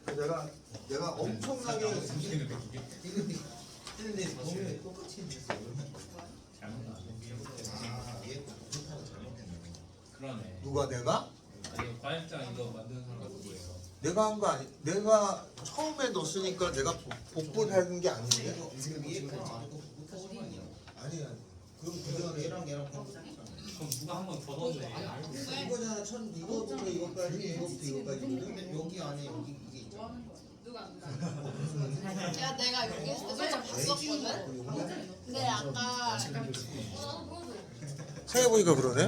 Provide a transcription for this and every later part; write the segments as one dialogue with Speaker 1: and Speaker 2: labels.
Speaker 1: 내가 엄청나게
Speaker 2: 근데 보면 똑같이 했어요.
Speaker 3: 그러네.
Speaker 1: 누가 내가?
Speaker 3: 아니 과일장 이거 만드는 사람 누구예요?
Speaker 1: 내가 한 거 아니? 내가 처음에 넣었으니까 내가 복붙하는 게 아닌데?
Speaker 2: 지금 위에까지 자꾸 못하신 거 아니야?
Speaker 1: 아니야.
Speaker 2: 그럼 그전에 얘랑
Speaker 3: 그럼 누가 한 번 더 넣었네.
Speaker 2: 이거잖아. 이거부터 이거까지, 이거부터 이거까지거든. 여기 안에 여기 이게 있잖아.
Speaker 4: 야 내가 여기 있을 때 살짝 봤었거든? 근데 아까
Speaker 1: 생각해보니까 그러네?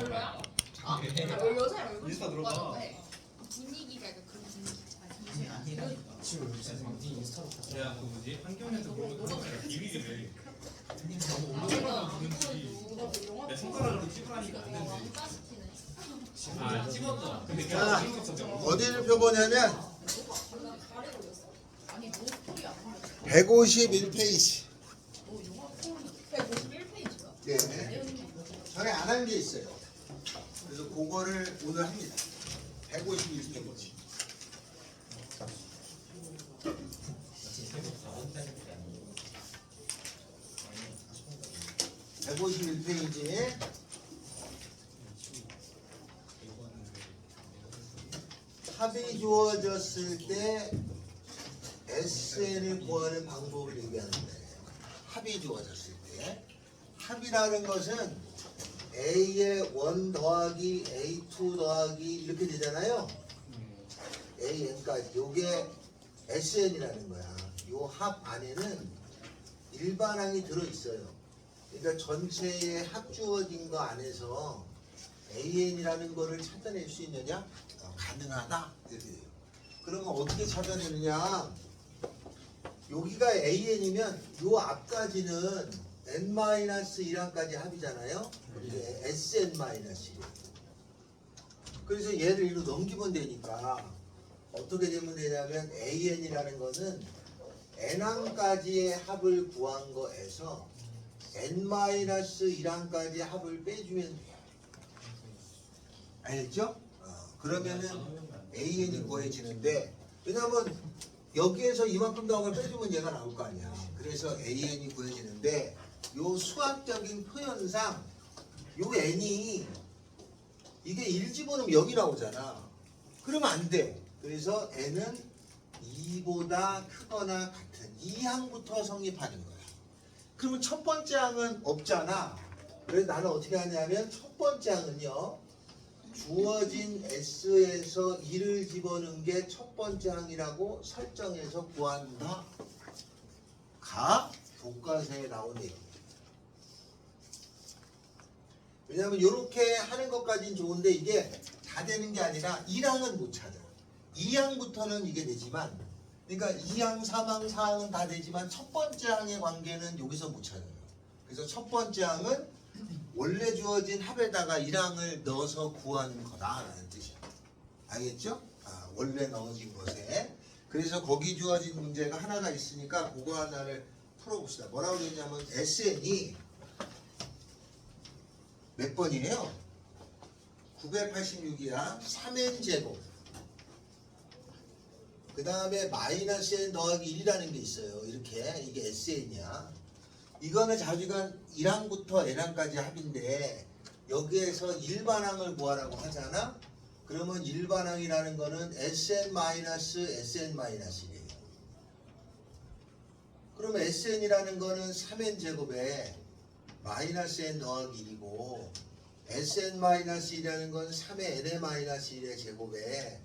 Speaker 4: 여자 얼굴
Speaker 3: 인스타 들어가.
Speaker 4: 분위기가 약간 그런 분위기
Speaker 3: 내가 그 뭐지 환경에서 보면 그런 거야. 비밀이래. 내 손가락으로 찍으라니까 안 되지. 아 찍었어. 근데
Speaker 1: 자,
Speaker 3: 계속 찍었어.
Speaker 1: 어디를 펴보냐면 151페이지.
Speaker 4: 151페이지가
Speaker 1: 네. 전에 안 한 게 있어요. 그래서 그거를 오늘 합니다. 151페이지. 네. 151페이지에 합이 주어졌을 때 SN을 구하는 방법을 얘기하는데, 합이 주어졌을 때 합이라는 것은 A의 1 더하기 A2 더하기 이렇게 되잖아요. AN까지. 요게 SN이라는 거야. 요 합 안에는 일반항이 들어있어요. 그러니까 전체의 합 주어진 거 안에서 AN이라는 거를 찾아낼 수 있느냐? 가능하다. 이렇게 돼요. 그러면 어떻게 찾아내느냐? 여기가 AN이면 요 앞까지는 n-1항까지 합이잖아요. 이게 SN-1. 그래서 얘를 이로 넘기면 되니까 어떻게 되면 되냐면 AN이라는 거는 n항까지의 합을 구한 거에서 n-1항까지 합을 빼주면 돼요. 알겠죠? 그러면은 AN이 구해지는데, 왜냐면 여기에서 이만큼 나온 걸 빼주면 얘가 나올 거 아니야. 그래서 AN이 구해지는데, 요 수학적인 표현상 요 n이 이게 1 집어넣으면 0이 나오잖아. 그러면 안 돼. 그래서 n은 2보다 크거나 같은 2항부터 성립하는 거야. 그러면 첫 번째 항은 없잖아. 그래서 나는 어떻게 하냐면 첫 번째 항은요, 주어진 S에서 2를 집어넣은 게 첫 번째 항이라고 설정해서 구한다. 가 교과서에 나온 내용이에요. 왜냐하면 이렇게 하는 것까지는 좋은데 이게 다 되는 게 아니라 1항은 못 찾아. 2항부터는 이게 되지만, 그러니까 2항, 3항, 4항은 다 되지만 첫 번째 항의 관계는 여기서 못 찾아요. 그래서 첫 번째 항은 원래 주어진 합에다가 1항을 넣어서 구하는 거다라는 뜻이에요. 알겠죠? 원래 넣어진 것에. 그래서 거기 주어진 문제가 하나가 있으니까 그거 하나를 풀어봅시다. 뭐라고 되냐면 SN이 몇 번이에요? 986이야. 3n제곱. 그 다음에 마이너스 n 더하기 1이라는 게 있어요. 이렇게. 이게 SN이야. 이거는 자주간 1항부터 n항까지 합인데, 여기에서 일반항을 구하라고 하잖아? 그러면 일반항이라는 거는 SN-SN-1이에요. 그러면 SN이라는 거는 3n제곱에 마이너스 n 더하기 1이고, SN-1이라는 건 3의 n의-1의 제곱에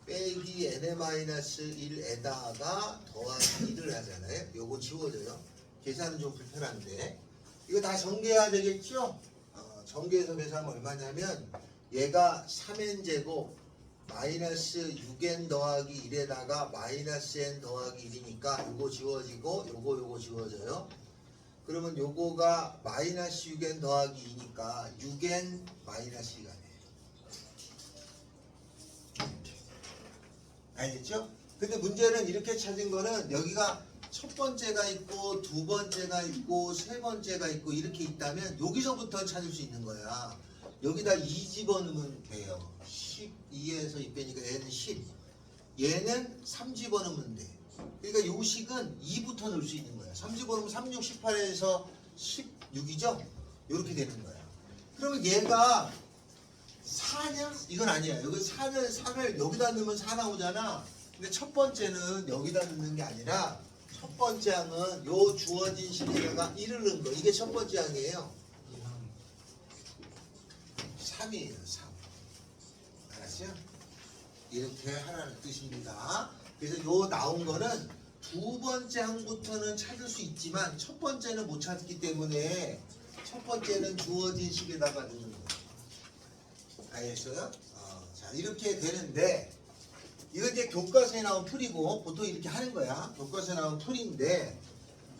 Speaker 1: 빼기 n-1에다가 더하기 1을 하잖아요. 요거 지워져요. 계산은 좀 불편한데 이거 다 전개해야 되겠죠? 전개해서 계산하면 얼마냐면 얘가 3n제곱 마이너스 6n 더하기 1에다가 마이너스 n 더하기 1이니까 요거 지워지고 요거 지워져요. 그러면 요거가 마이너스 6n 더하기 2니까 6n 마이너스 2가 돼요. 알겠죠? 근데 문제는 이렇게 찾은 거는 여기가 첫 번째가 있고 두 번째가 있고 세 번째가 있고 이렇게 있다면 여기서부터 찾을 수 있는 거야. 여기다 2 집어넣으면 돼요. 12에서 2 빼니까 n 10. 얘는 3 집어넣으면 돼. 그러니까 요 식은 2부터 넣을 수 있는 거야. 3 집어넣으면 3, 6, 18에서 16이죠? 이렇게 되는 거야. 그러면 얘가 4냐? 이건 아니야. 여기 4를 여기다 넣으면 4 나오잖아. 근데 첫 번째는 여기다 넣는 게 아니라 첫 번째 항은 요 주어진 식에다가 1을 넣은 거. 이게 첫 번째 항이에요. 3이에요. 3. 알았죠? 이렇게 하라는 뜻입니다. 그래서 요 나온 거는 두 번째 항부터는 찾을 수 있지만 첫 번째는 못 찾기 때문에 첫 번째는 주어진 식에다가 넣는 거예요. 알겠어요? 자, 이렇게 되는데 이건 이제 교과서에 나온 풀이고 보통 이렇게 하는 거야. 교과서에 나온 풀인데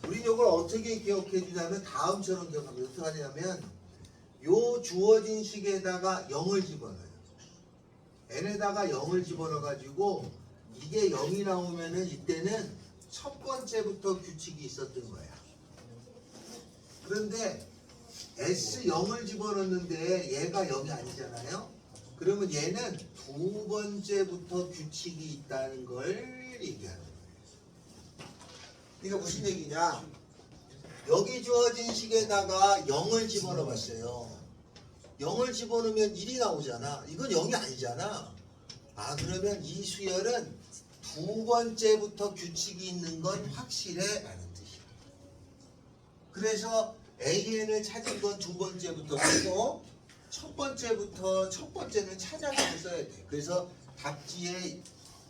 Speaker 1: 우리 이걸 어떻게 기억해 주냐면 다음처럼 기억하면 어떻게 하냐면 요 주어진 식에다가 0을 집어넣어요. n에다가 0을 집어넣어 가지고 이게 0이 나오면은 이때는 첫 번째부터 규칙이 있었던 거야. 그런데 S0을 집어넣는데 얘가 0이 아니잖아요. 그러면 얘는 두 번째부터 규칙이 있다는 걸 얘기하는 거예요. 그러니까 무슨 얘기냐? 여기 주어진 식에다가 0을 집어넣어 봤어요. 0을 집어넣으면 1이 나오잖아. 이건 0이 아니잖아. 아, 그러면 이 수열은 두 번째부터 규칙이 있는 건 확실해? 라는 뜻이야. 그래서 AN을 찾은 건 두 번째부터 쓰고 첫 번째는 찾아가서 써야 돼. 그래서 답지의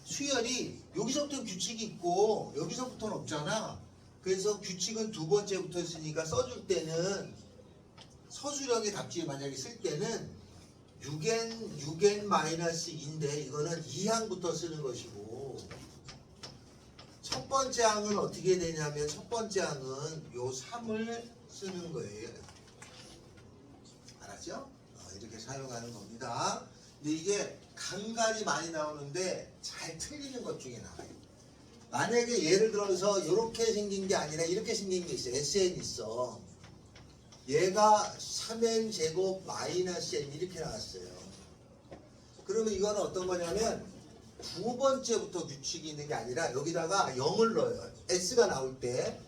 Speaker 1: 수열이 여기서부터 규칙이 있고 여기서부터는 없잖아. 그래서 규칙은 두 번째부터 쓰니까 써줄 때는 서술형의 답지에 만약에 쓸 때는 6n-2인데 이거는 2항부터 쓰는 것이고 첫 번째 항은 어떻게 되냐면 첫 번째 항은 요 3을 쓰는 거예요. 알았죠? 이렇게 사용하는 겁니다. 근데 이게 간간히 많이 나오는데 잘 틀리는 것 중에 나와요. 만약에 예를 들어서 이렇게 생긴 게 아니라 이렇게 생긴 게 있어. SN 있어. 얘가 3n 제곱 마이너스 n 이렇게 나왔어요. 그러면 이거는 어떤 거냐면 두 번째부터 규칙이 있는 게 아니라 여기다가 0을 넣어요. S가 나올 때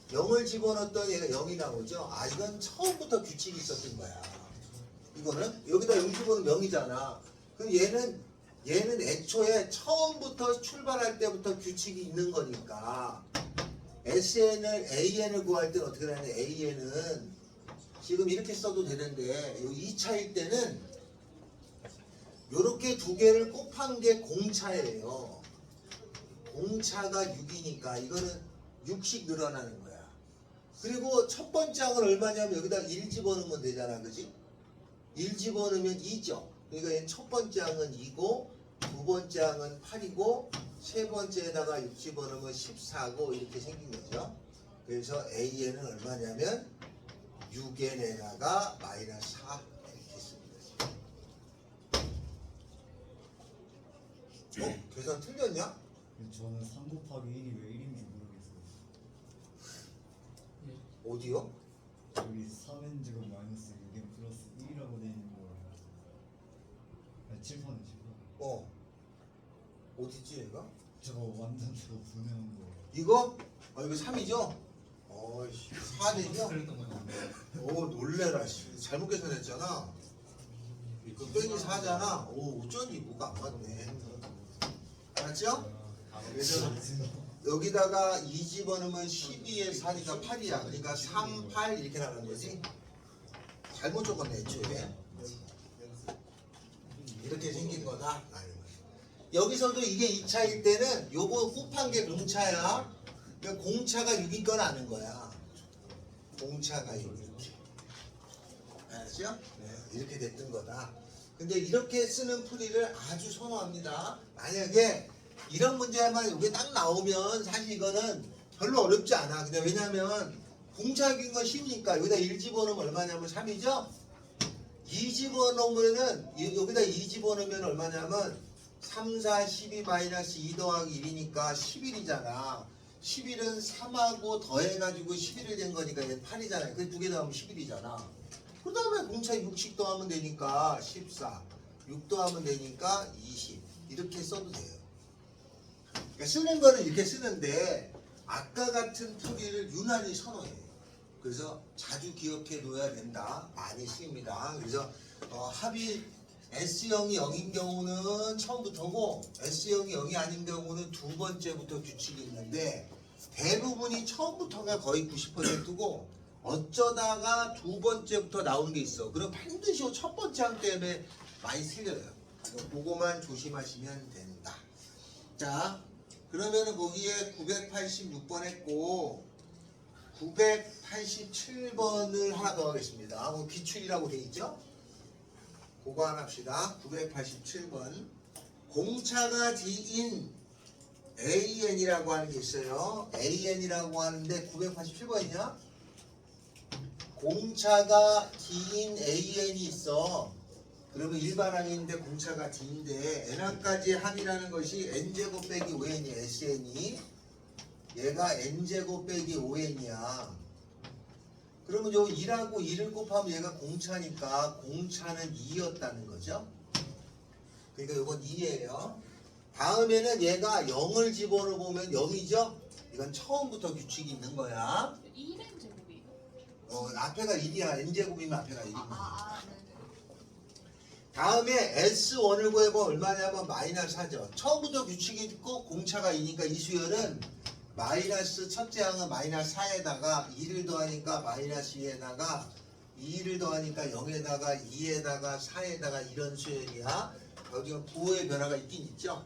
Speaker 1: 0을 집어넣었더니 얘가 0이 나오죠. 아, 이건 처음부터 규칙이 있었던 거야. 이거는 여기다 0 집어넣으면 0이잖아. 그럼 얘는 애초에 처음부터 출발할 때부터 규칙이 있는 거니까 AN을 구할 때는 어떻게 하냐면 AN은 지금 이렇게 써도 되는데 요 2차일 때는 요렇게 두 개를 곱한 게 공차예요. 공차가 6이니까 이거는 6씩 늘어나는 거야. 그리고 첫 번째 항은 얼마냐면 여기다 1 집어넣으면 되잖아. 그지? 1 집어넣으면 2죠. 그러니까 얘는 첫 번째 항은 2고 두 번째 항은 8이고 세 번째에다가 6 집어넣으면 14고 이렇게 생긴 거죠. 그래서 AN은 얼마냐면 6n에다가 마이너스 4 이렇게 씁니다. 계산 틀렸냐?
Speaker 2: 저는 3 곱하기 1이 왜 1인지 모르겠어요.
Speaker 1: 어디요?
Speaker 2: 여기 3n 제곱 마이너스 6n 플러스 1이라고 돼 있는 거. 아니 7번에 7번.
Speaker 1: 어디지 얘가?
Speaker 2: 저거 완전 저거 분해한 거.
Speaker 1: 이거? 이거 3이죠? 어이씨 4되죠?
Speaker 3: 그랬던 거야.
Speaker 1: 오 놀래라 씨. 잘못 계산했잖아. 그 빼기 4잖아. 오 어쩐지 뭐가 안 맞네. 알았죠? 그래서 여기다가 2 집어넣으면 12에 4니까 8이야. 그러니까 3, 8 이렇게 나가는 거지. 잘못 적었네 애초에. 이렇게 생긴 거다. 여기서도 이게 2차일 때는 요거 곱한 게 공차야. 그러니까 공차가 6인 건 아는 거야. 공차가 6 이렇게. 알았죠? 네, 이렇게 됐던 거다. 근데 이렇게 쓰는 풀이를 아주 선호합니다. 만약에 이런 문제만 이게 딱 나오면 사실 이거는 별로 어렵지 않아. 근데 왜냐면 공차인 건 쉬우니까 여기다 1 집어넣으면 얼마냐면 3이죠? 2 집어넣으면은 여기다 2 집어넣으면 얼마냐면 3, 4, 12 마이너스 2 더하기 1이니까 11이잖아. 11은 3하고 더해가지고 11을 된 거니까 얘 8이잖아요. 그 두 개 더하면 11이잖아. 그 다음에 공차 6씩 더하면 되니까 14. 6 더하면 되니까 20. 이렇게 써도 돼요. 그러니까 쓰는 거는 이렇게 쓰는데 아까 같은 풀이를 유난히 선호해요. 그래서 자주 기억해 둬야 된다. 많이 쓰입니다. 그래서 합이 S형이 0인 경우는 처음부터고 S형이 0이 아닌 경우는 두 번째부터 규칙이 있는데 대부분이 처음부터가 거의 90%고 어쩌다가 두 번째부터 나오는 게 있어. 그럼 반드시 첫 번째 항 때문에 많이 틀려요. 그거만 조심하시면 된다. 자, 그러면은 거기에 986번 했고 987번을 하나 더 하겠습니다. 기출이라고 돼 있죠? 그거 하나 합시다. 987번. 공차가 D인 AN이라고 하는 게 있어요. AN이라고 하는데 987번이냐? 공차가 D인 AN이 있어. 그러면 일반항인데 공차가 D인데 N항까지의 합이라는 것이 N제곱 빼기 5N이 SN이 얘가 N제곱 빼기 5N이야. 그러면 요 2하고 2를 곱하면 얘가 공차니까 공차는 2였다는 거죠. 그러니까 이건 2예요. 다음에는 얘가 0을 집어넣어 보면 0이죠. 이건 처음부터 규칙이 있는 거야.
Speaker 4: 2는 제곱이에요?
Speaker 1: 앞에가 1이야. N제곱이면 앞에가 1이면.
Speaker 4: 네.
Speaker 1: 다음에 S1을 구해보면 얼마냐면 마이너스 하죠. 처음부터 규칙이 있고 공차가 2니까 이 수열은 마이너스 첫째 항은 마이너스 4에다가 2를 더하니까 마이너스 2에다가 2를 더하니까 0에다가 2에다가 4에다가 이런 수열이야. 여기가 부호의 변화가 있긴 있죠.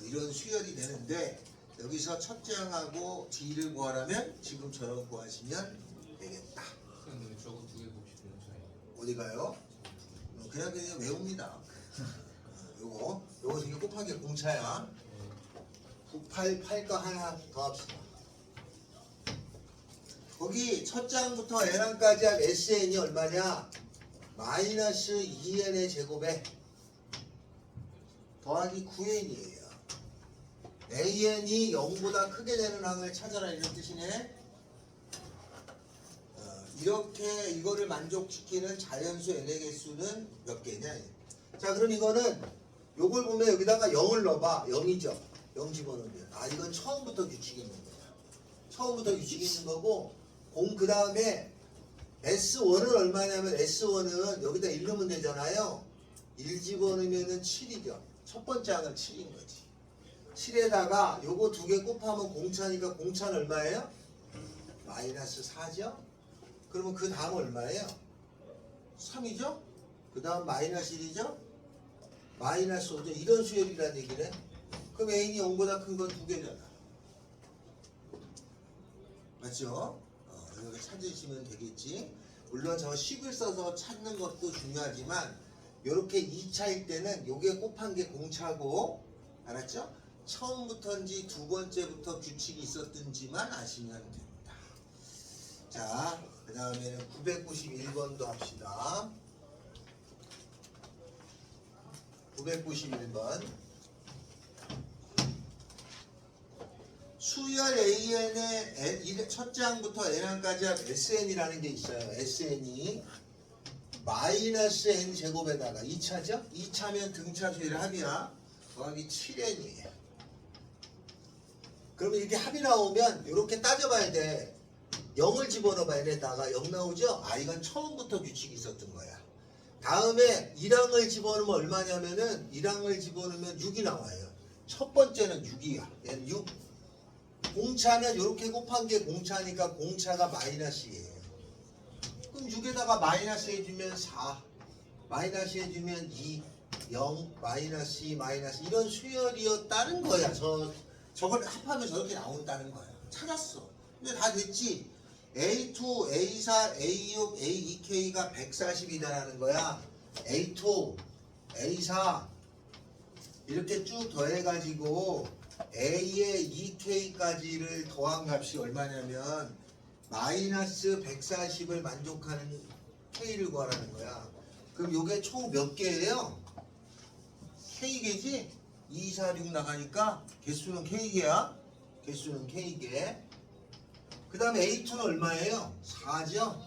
Speaker 1: 이런 수열이 되는데 여기서 첫째 항하고 D를 구하려면 지금처럼 구하시면 되겠다.
Speaker 3: 근데 저거 두 개 곱씹는 차이.
Speaker 1: 어디 가요? 그냥 외웁니다. 요거 지금 곱하기 공차야. 988거 하나 더 합시다. 거기 첫 장부터 N항까지 한 SN이 얼마냐? 마이너스 2N의 제곱에 더하기 9N이에요. AN이 0보다 크게 되는 항을 찾아라 이런 뜻이네. 이렇게 이거를 만족시키는 자연수 N의 개수는 몇 개냐? 자, 그럼 이거는 요걸 보면 여기다가 0을 넣어봐. 0이죠. 0 집어넣으면. 이건 처음부터 규칙이 있는 거야. 처음부터 규칙이 있는 거고, 그 다음에 S1은 얼마냐면 S1은 여기다 1 넣으면 되잖아요. 1 집어넣으면은 7이죠. 첫 번째 항은 7인 거지. 7에다가 요거 두 개 곱하면 공차니까 공차는 얼마예요? 마이너스 4죠? 그러면 그 다음 얼마예요? 3이죠? 그 다음 마이너스 1이죠? 마이너스 5죠? 이런 수열이라는 얘기네. 그럼 A이 0보다 큰 건 두 개잖아. 맞죠? 이거 찾으시면 되겠지. 물론 저 식을 써서 찾는 것도 중요하지만 이렇게 2차일 때는 요게 곱한 게 공차고, 알았죠? 처음부터인지 두 번째부터 규칙이 있었든지만 아시면 됩니다. 자, 그 다음에는 991번도 합시다. 991번. 수열 AN의 첫째 항부터 N항까지 합 SN이라는 게 있어요. SN이 마이너스 N 제곱에다가 2차죠? 2차면 등차 수열의 합이야. 더하기 7N이에요. 그러면 이렇게 합이 나오면 이렇게 따져봐야 돼. 0을 집어넣어봐. N에다가 0 나오죠? 이건 처음부터 규칙이 있었던 거야. 다음에 1항을 집어넣으면 얼마냐면은 1항을 집어넣으면 6이 나와요. 첫 번째는 6이야. 얘는 6. 공차는 이렇게 곱한 게 공차니까 공차가 마이너스예요. 그럼 6에다가 마이너스 해주면 4, 마이너스 해주면 2, 0, 마이너스 2, 마이너스 이런 수열이었다는 거야. 저걸 합하면 저렇게 나온다는 거야. 찾았어. 근데 다 됐지. A2, A4, A6, A2K가 140이다라는 거야. A2, A4 이렇게 쭉 더해가지고 A의 2K까지를 더한 값이 얼마냐면 마이너스 140을 만족하는 K를 구하라는 거야. 그럼 요게 총 몇 개예요? K개지? 2, 4, 6 나가니까 개수는 K개야. 개수는 K개. 그 다음에 A2는 얼마예요? 4죠?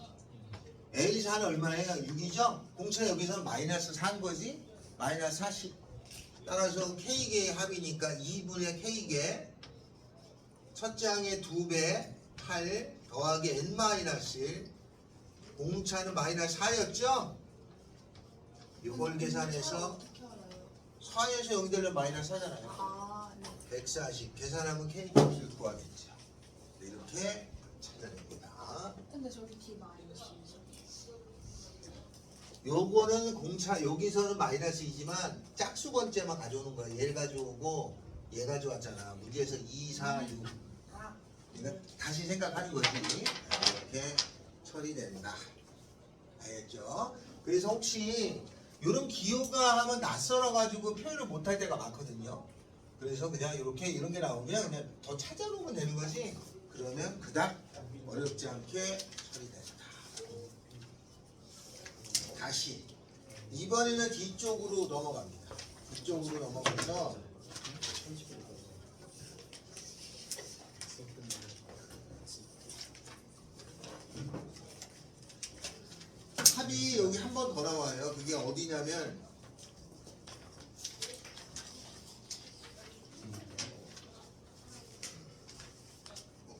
Speaker 1: A4는 얼마예요? 6이죠? 공차 여기서는 마이너스 4인 거지? 마이너스 40. 따라서 K개의 합이니까 2분의 K개 첫째 항의 2배 8 더하기 n-1 공차는 마이너스 4였죠? 이걸 계산해서
Speaker 4: 어떻게 알아요?
Speaker 1: 4에서 0이 되려면 마이너스 4잖아요.
Speaker 4: 아, 네.
Speaker 1: 140 계산하면 k 값을 구하겠죠. 이렇게 찾아냅니다.
Speaker 4: 근데 저기 D 마이너스이죠.
Speaker 1: 요거는 공차 여기서는 마이너스이지만 짝수번째만 가져오는 거야. 얘를 가져오고 얘 가져왔잖아. 문제에서 2, 4, 6. 이거 다시 생각하는 거지. 이렇게 처리된다. 알겠죠? 그래서 혹시 이런 기호가 하면 낯설어 가지고 표현을 못할 때가 많거든요. 그래서 그냥 이렇게 이런 게 나오면 그냥 더 찾아놓으면 되는 거지. 그러면 그닥 어렵지 않게 처리된다. 다시 이번에는 뒤쪽으로 넘어갑니다. 뒤쪽으로 넘어가서 합이 여기 한 번 더 나와요. 그게 어디냐면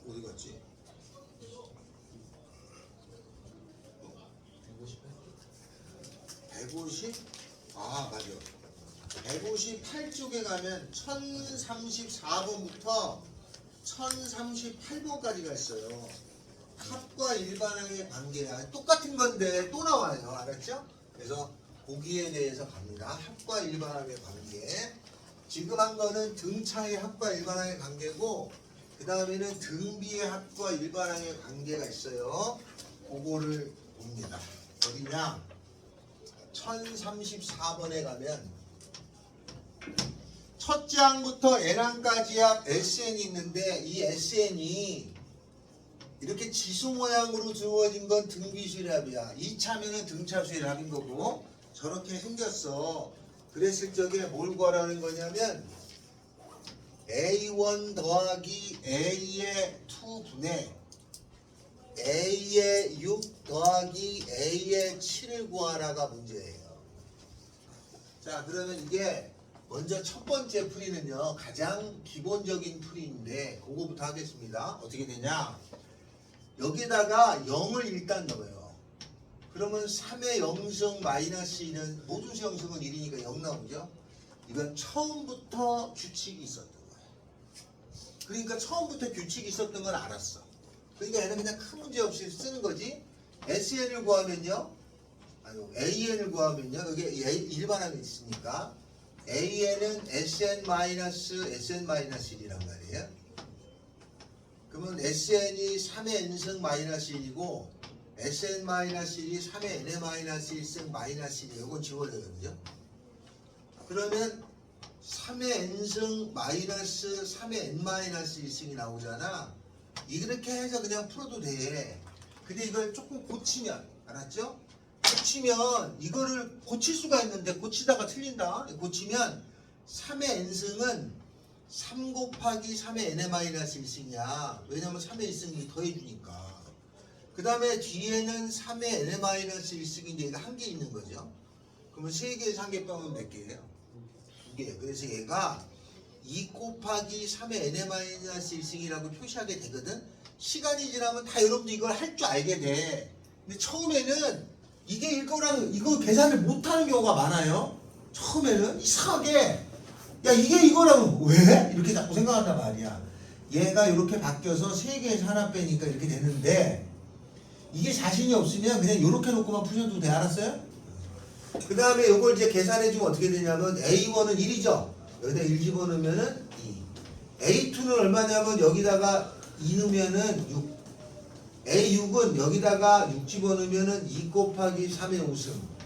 Speaker 1: 어디 갔지? 150? 아 맞아. 158쪽에 가면 1034번부터 1038번까지가 있어요. 합과 일반항의 관계야. 똑같은 건데 또 나와요. 알았죠? 그래서 보기에 대해서 갑니다. 합과 일반항의 관계. 지금 한 거는 등차의 합과 일반항의 관계고 그 다음에는 등비의 합과 일반항의 관계가 있어요. 그거를 봅니다. 어디냐? 1034번에 가면 첫째 항부터 n항까지 합 SN이 있는데 이 SN이 이렇게 지수 모양으로 주어진 건 등비수의 합이야. 2차면은 등차수의 합인 거고 저렇게 생겼어. 그랬을 적에 뭘 구하라는 거냐면 A1 더하기 A의 2분의 A의 6 더하기 A의 7을 구하라가 문제예요. 자, 그러면 이게 먼저 첫 번째 풀이는요. 가장 기본적인 풀이인데 그거부터 하겠습니다. 어떻게 되냐? 여기다가 0을 일단 넣어요. 그러면 3의 0승 마이너스 1은 모든 수 0승은 1이니까 0 나오죠? 이건 처음부터 규칙이 있었던 거예요. 그러니까 처음부터 규칙이 있었던 건 알았어. 그러니까 얘는 그냥 큰 문제 없이 쓰는 거지. SN을 구하면요. 아니, AN을 구하면요. 여기 일반항이 있으니까 AN은 SN-SN-1이란 말이에요. 그러면 SN이 3의 n승 마이너스 1이고 SN-1이 3의 n의-1승 마이너스 1이에요. 이건 지워야 되거든요. 그러면 3의 n승 마이너스 3의 n-1승이 나오잖아. 이렇게 해서 그냥 풀어도 돼. 근데 이걸 조금 고치면, 알았죠? 고치면 이거를 고칠 수가 있는데 고치다가 틀린다. 고치면 3의 n승은 3 곱하기 3의 n의-1승이야. 왜냐면 3의 1승이 더해주니까. 그 다음에 뒤에는 3의 n의-1승인데 얘가 한 개 있는 거죠. 그러면 3개에서 한 개 빼면 몇 개예요? 2개. 그래서 얘가 2 곱하기 3의 n의-1승이라고 표시하게 되거든. 시간이 지나면 다 여러분도 이걸 할 줄 알게 돼. 근데 처음에는 이게 이거랑 이거 계산을 못하는 경우가 많아요. 처음에는 이상하게 야 이게 이거라고 왜? 이렇게 자꾸 생각한단 말이야. 얘가 이렇게 바뀌어서 3개에서 하나 빼니까 이렇게 되는데 이게 자신이 없으면 그냥 이렇게 놓고만 푸셔도 돼. 알았어요? 그 다음에 이걸 이제 계산해주면 어떻게 되냐면 A1은 1이죠. 여기다 1 집어넣으면은 2. A2는 얼마냐면 여기다가 2 넣으면은 6. A6은 여기다가 6 집어넣으면은 2 곱하기 3의 5승.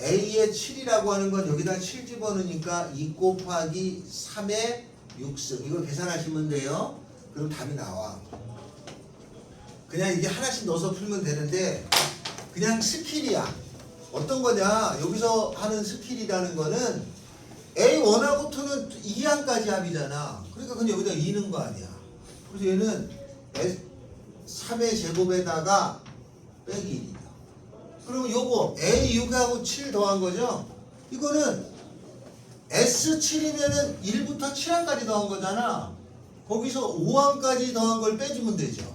Speaker 1: A의 7이라고 하는 건 여기다 7 집어넣으니까 2 곱하기 3의 6승. 이걸 계산하시면 돼요. 그럼 답이 나와. 그냥 이게 하나씩 넣어서 풀면 되는데 그냥 스킬이야. 어떤 거냐? 여기서 하는 스킬이라는 거는 A1하고 2는 2항까지 합이잖아. 그러니까 그냥 여기다 2 넣은 거 아니야. 그래서 얘는 3의 제곱에다가 빼기 1이다. 그러면 요거 A6하고 7 더한 거죠? 이거는 S7이면은 1부터 7항까지 더한 거잖아. 거기서 5항까지 더한 걸 빼주면 되죠.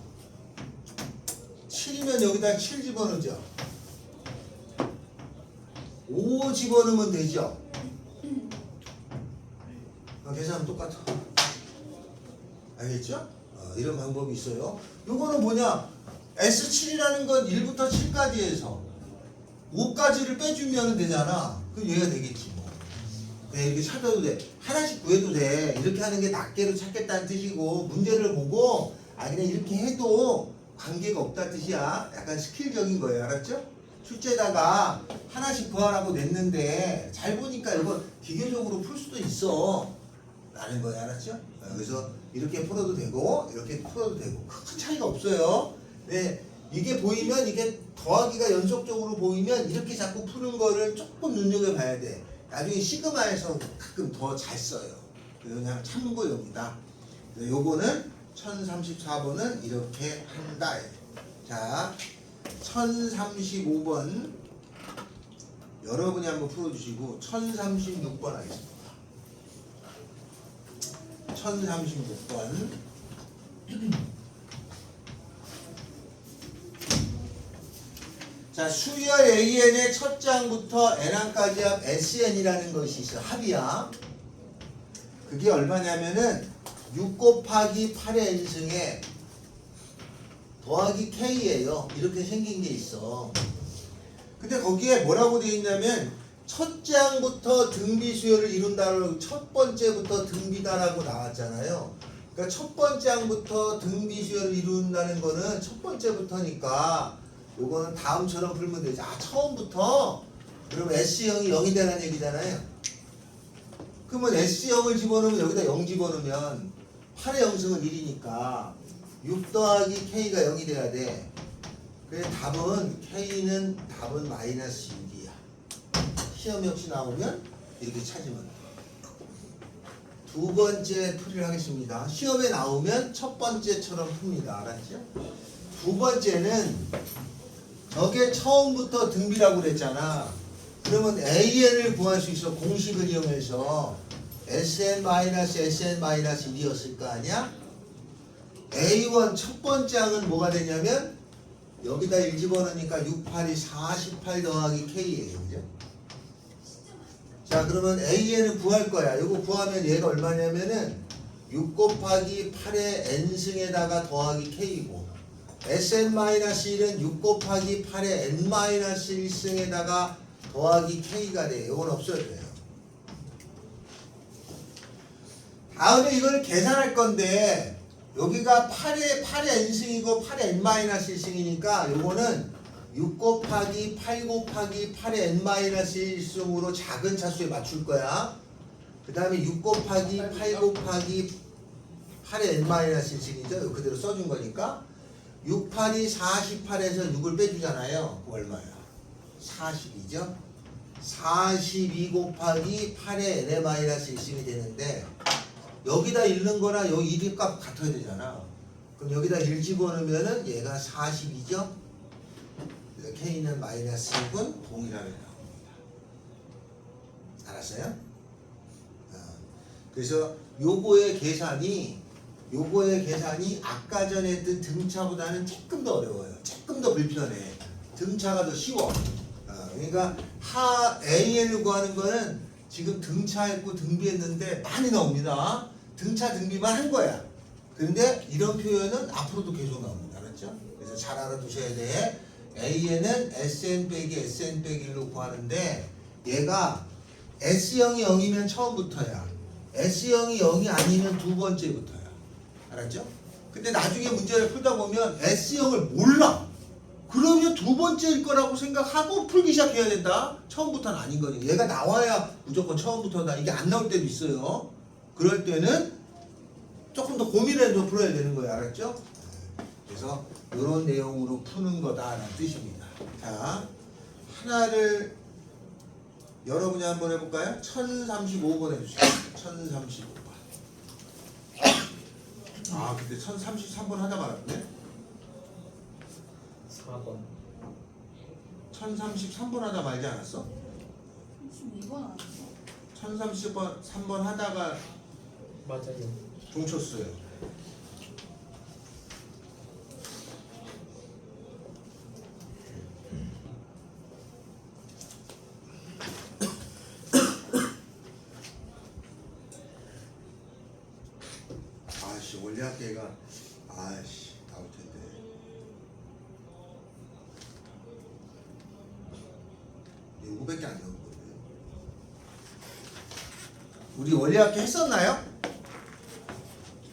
Speaker 1: 7이면 여기다 7 집어넣죠. 5 집어넣으면 되죠. 계산하면 똑같아. 알겠죠? 이런 방법이 있어요. 요거는 뭐냐? S7이라는 건 1부터 7까지 해서 5까지를 빼주면 되잖아. 그럼 얘가 되겠지 뭐. 네, 이렇게 찾아도 돼. 하나씩 구해도 돼. 이렇게 하는 게 낱개로 찾겠다는 뜻이고, 문제를 보고 그냥 이렇게 해도 관계가 없다는 뜻이야. 약간 스킬적인 거예요. 알았죠? 출제에다가 하나씩 구하라고 냈는데 잘 보니까 이거 기계적으로 풀 수도 있어 라는 거예요. 알았죠? 그래서 이렇게 풀어도 되고 이렇게 풀어도 되고 큰 차이가 없어요. 네, 이게 보이면, 이게 더하기가 연속적으로 보이면 이렇게 자꾸 푸는 거를 조금 눈여겨봐야 돼. 나중에 시그마에서 가끔 더 잘 써요. 그냥 참고용이다. 요거는 1034번은 이렇게 한다. 자, 1035번 여러분이 한번 풀어주시고 1036번 하겠습니다. 1036번 자, 수열 AN의 첫 장부터 N항까지 합 SN이라는 것이 있어. 합이야. 그게 얼마냐면은 6 곱하기 8의 N승에 더하기 K예요. 이렇게 생긴 게 있어. 근데 거기에 뭐라고 되어 있냐면 첫 장부터 등비 수열을 이룬다고 첫 번째부터 등비다라고 나왔잖아요. 그러니까 첫 번째 항부터 등비 수열을 이룬다는 거는 첫 번째부터니까 요거는 다음처럼 풀면 되지. 처음부터? 그러면 S형이 0이 되라는 얘기잖아요. 그러면 S형을 집어넣으면 여기다 0 집어넣으면 8의 영승은 1이니까 6 더하기 K가 0이 돼야 돼. 그래 답은 K는 답은 마이너스 6이야. 시험 역시 나오면 이렇게 찾으면 돼. 두 번째 풀이를 하겠습니다. 시험에 나오면 첫 번째처럼 풉니다. 알았죠? 두 번째는 저게 처음부터 등비라고 그랬잖아. 그러면 AN을 구할 수 있어. 공식을 이용해서 SN-SN-1이었을 거 아니야? A1 첫 번째 항은 뭐가 되냐면 여기다 1 집어넣으니까 6, 8이 48 더하기 K예요. 그죠? 자, 그러면 AN을 구할 거야. 이거 구하면 얘가 얼마냐면은 6 곱하기 8의 N승에다가 더하기 K고 SN-1은 6 곱하기 8의 N-1승에다가 더하기 K가 돼요. 이건 없어야 돼요. 다음에 이걸 계산할 건데 여기가 8의 N승이고 8의 N-1승이니까 요거는 6 곱하기 8 곱하기 8의 N-1승으로 작은 차수에 맞출 거야. 그 다음에 6 곱하기 8 곱하기 8의 N-1승이죠. 그대로 써준 거니까 6, 8이 48에서 6을 빼주잖아요. 그거 얼마야? 42죠? 42 곱하기 8의 N-1승이 되는데 여기다 읽는 거랑 여기 1의 값 같아야 되잖아. 그럼 여기다 1 집어넣으면은 얘가 42죠? 그래서 K는 마이너스 6은 동일하게 나옵니다. 알았어요? 그래서 요거의 계산이 아까 전에 했던 등차보다는 조금 더 어려워요. 조금 더 불편해. 등차가 더 쉬워. 그러니까 AN을 구하는 거는 지금 등차했고 등비했는데 많이 나옵니다. 등차 등비만 한 거야. 그런데 이런 표현은 앞으로도 계속 나옵니다. 알았죠? 그래서 잘 알아두셔야 돼. AN은 SN 빼기 SN 빼기 1로 구하는데 얘가 S형이 0이면 처음부터야. S형이 0이 아니면 두 번째부터야. 알았죠? 근데 나중에 문제를 풀다 보면 S형을 몰라. 그러면 두 번째일 거라고 생각하고 풀기 시작해야 된다. 처음부터는 아닌 거니. 얘가 나와야 무조건 처음부터다. 이게 안 나올 때도 있어요. 그럴 때는 조금 더 고민해서 풀어야 되는 거예요. 알았죠? 그래서 이런 내용으로 푸는 거다라는 뜻입니다. 자, 하나를 여러분이 한번 해볼까요? 1035번 해주세요. 1035번. 근데 1033번 하다 말았네.
Speaker 3: 4번
Speaker 1: 1033번 하다 말지 않았어?
Speaker 4: 32번 아니에요?
Speaker 1: 1033번 하다가
Speaker 3: 맞아요.
Speaker 1: 종쳤어요. 아씨 원리학계가 아씨 나올 텐데. 요거밖에 안 나온 건데. 우리 원리학계 했었나요?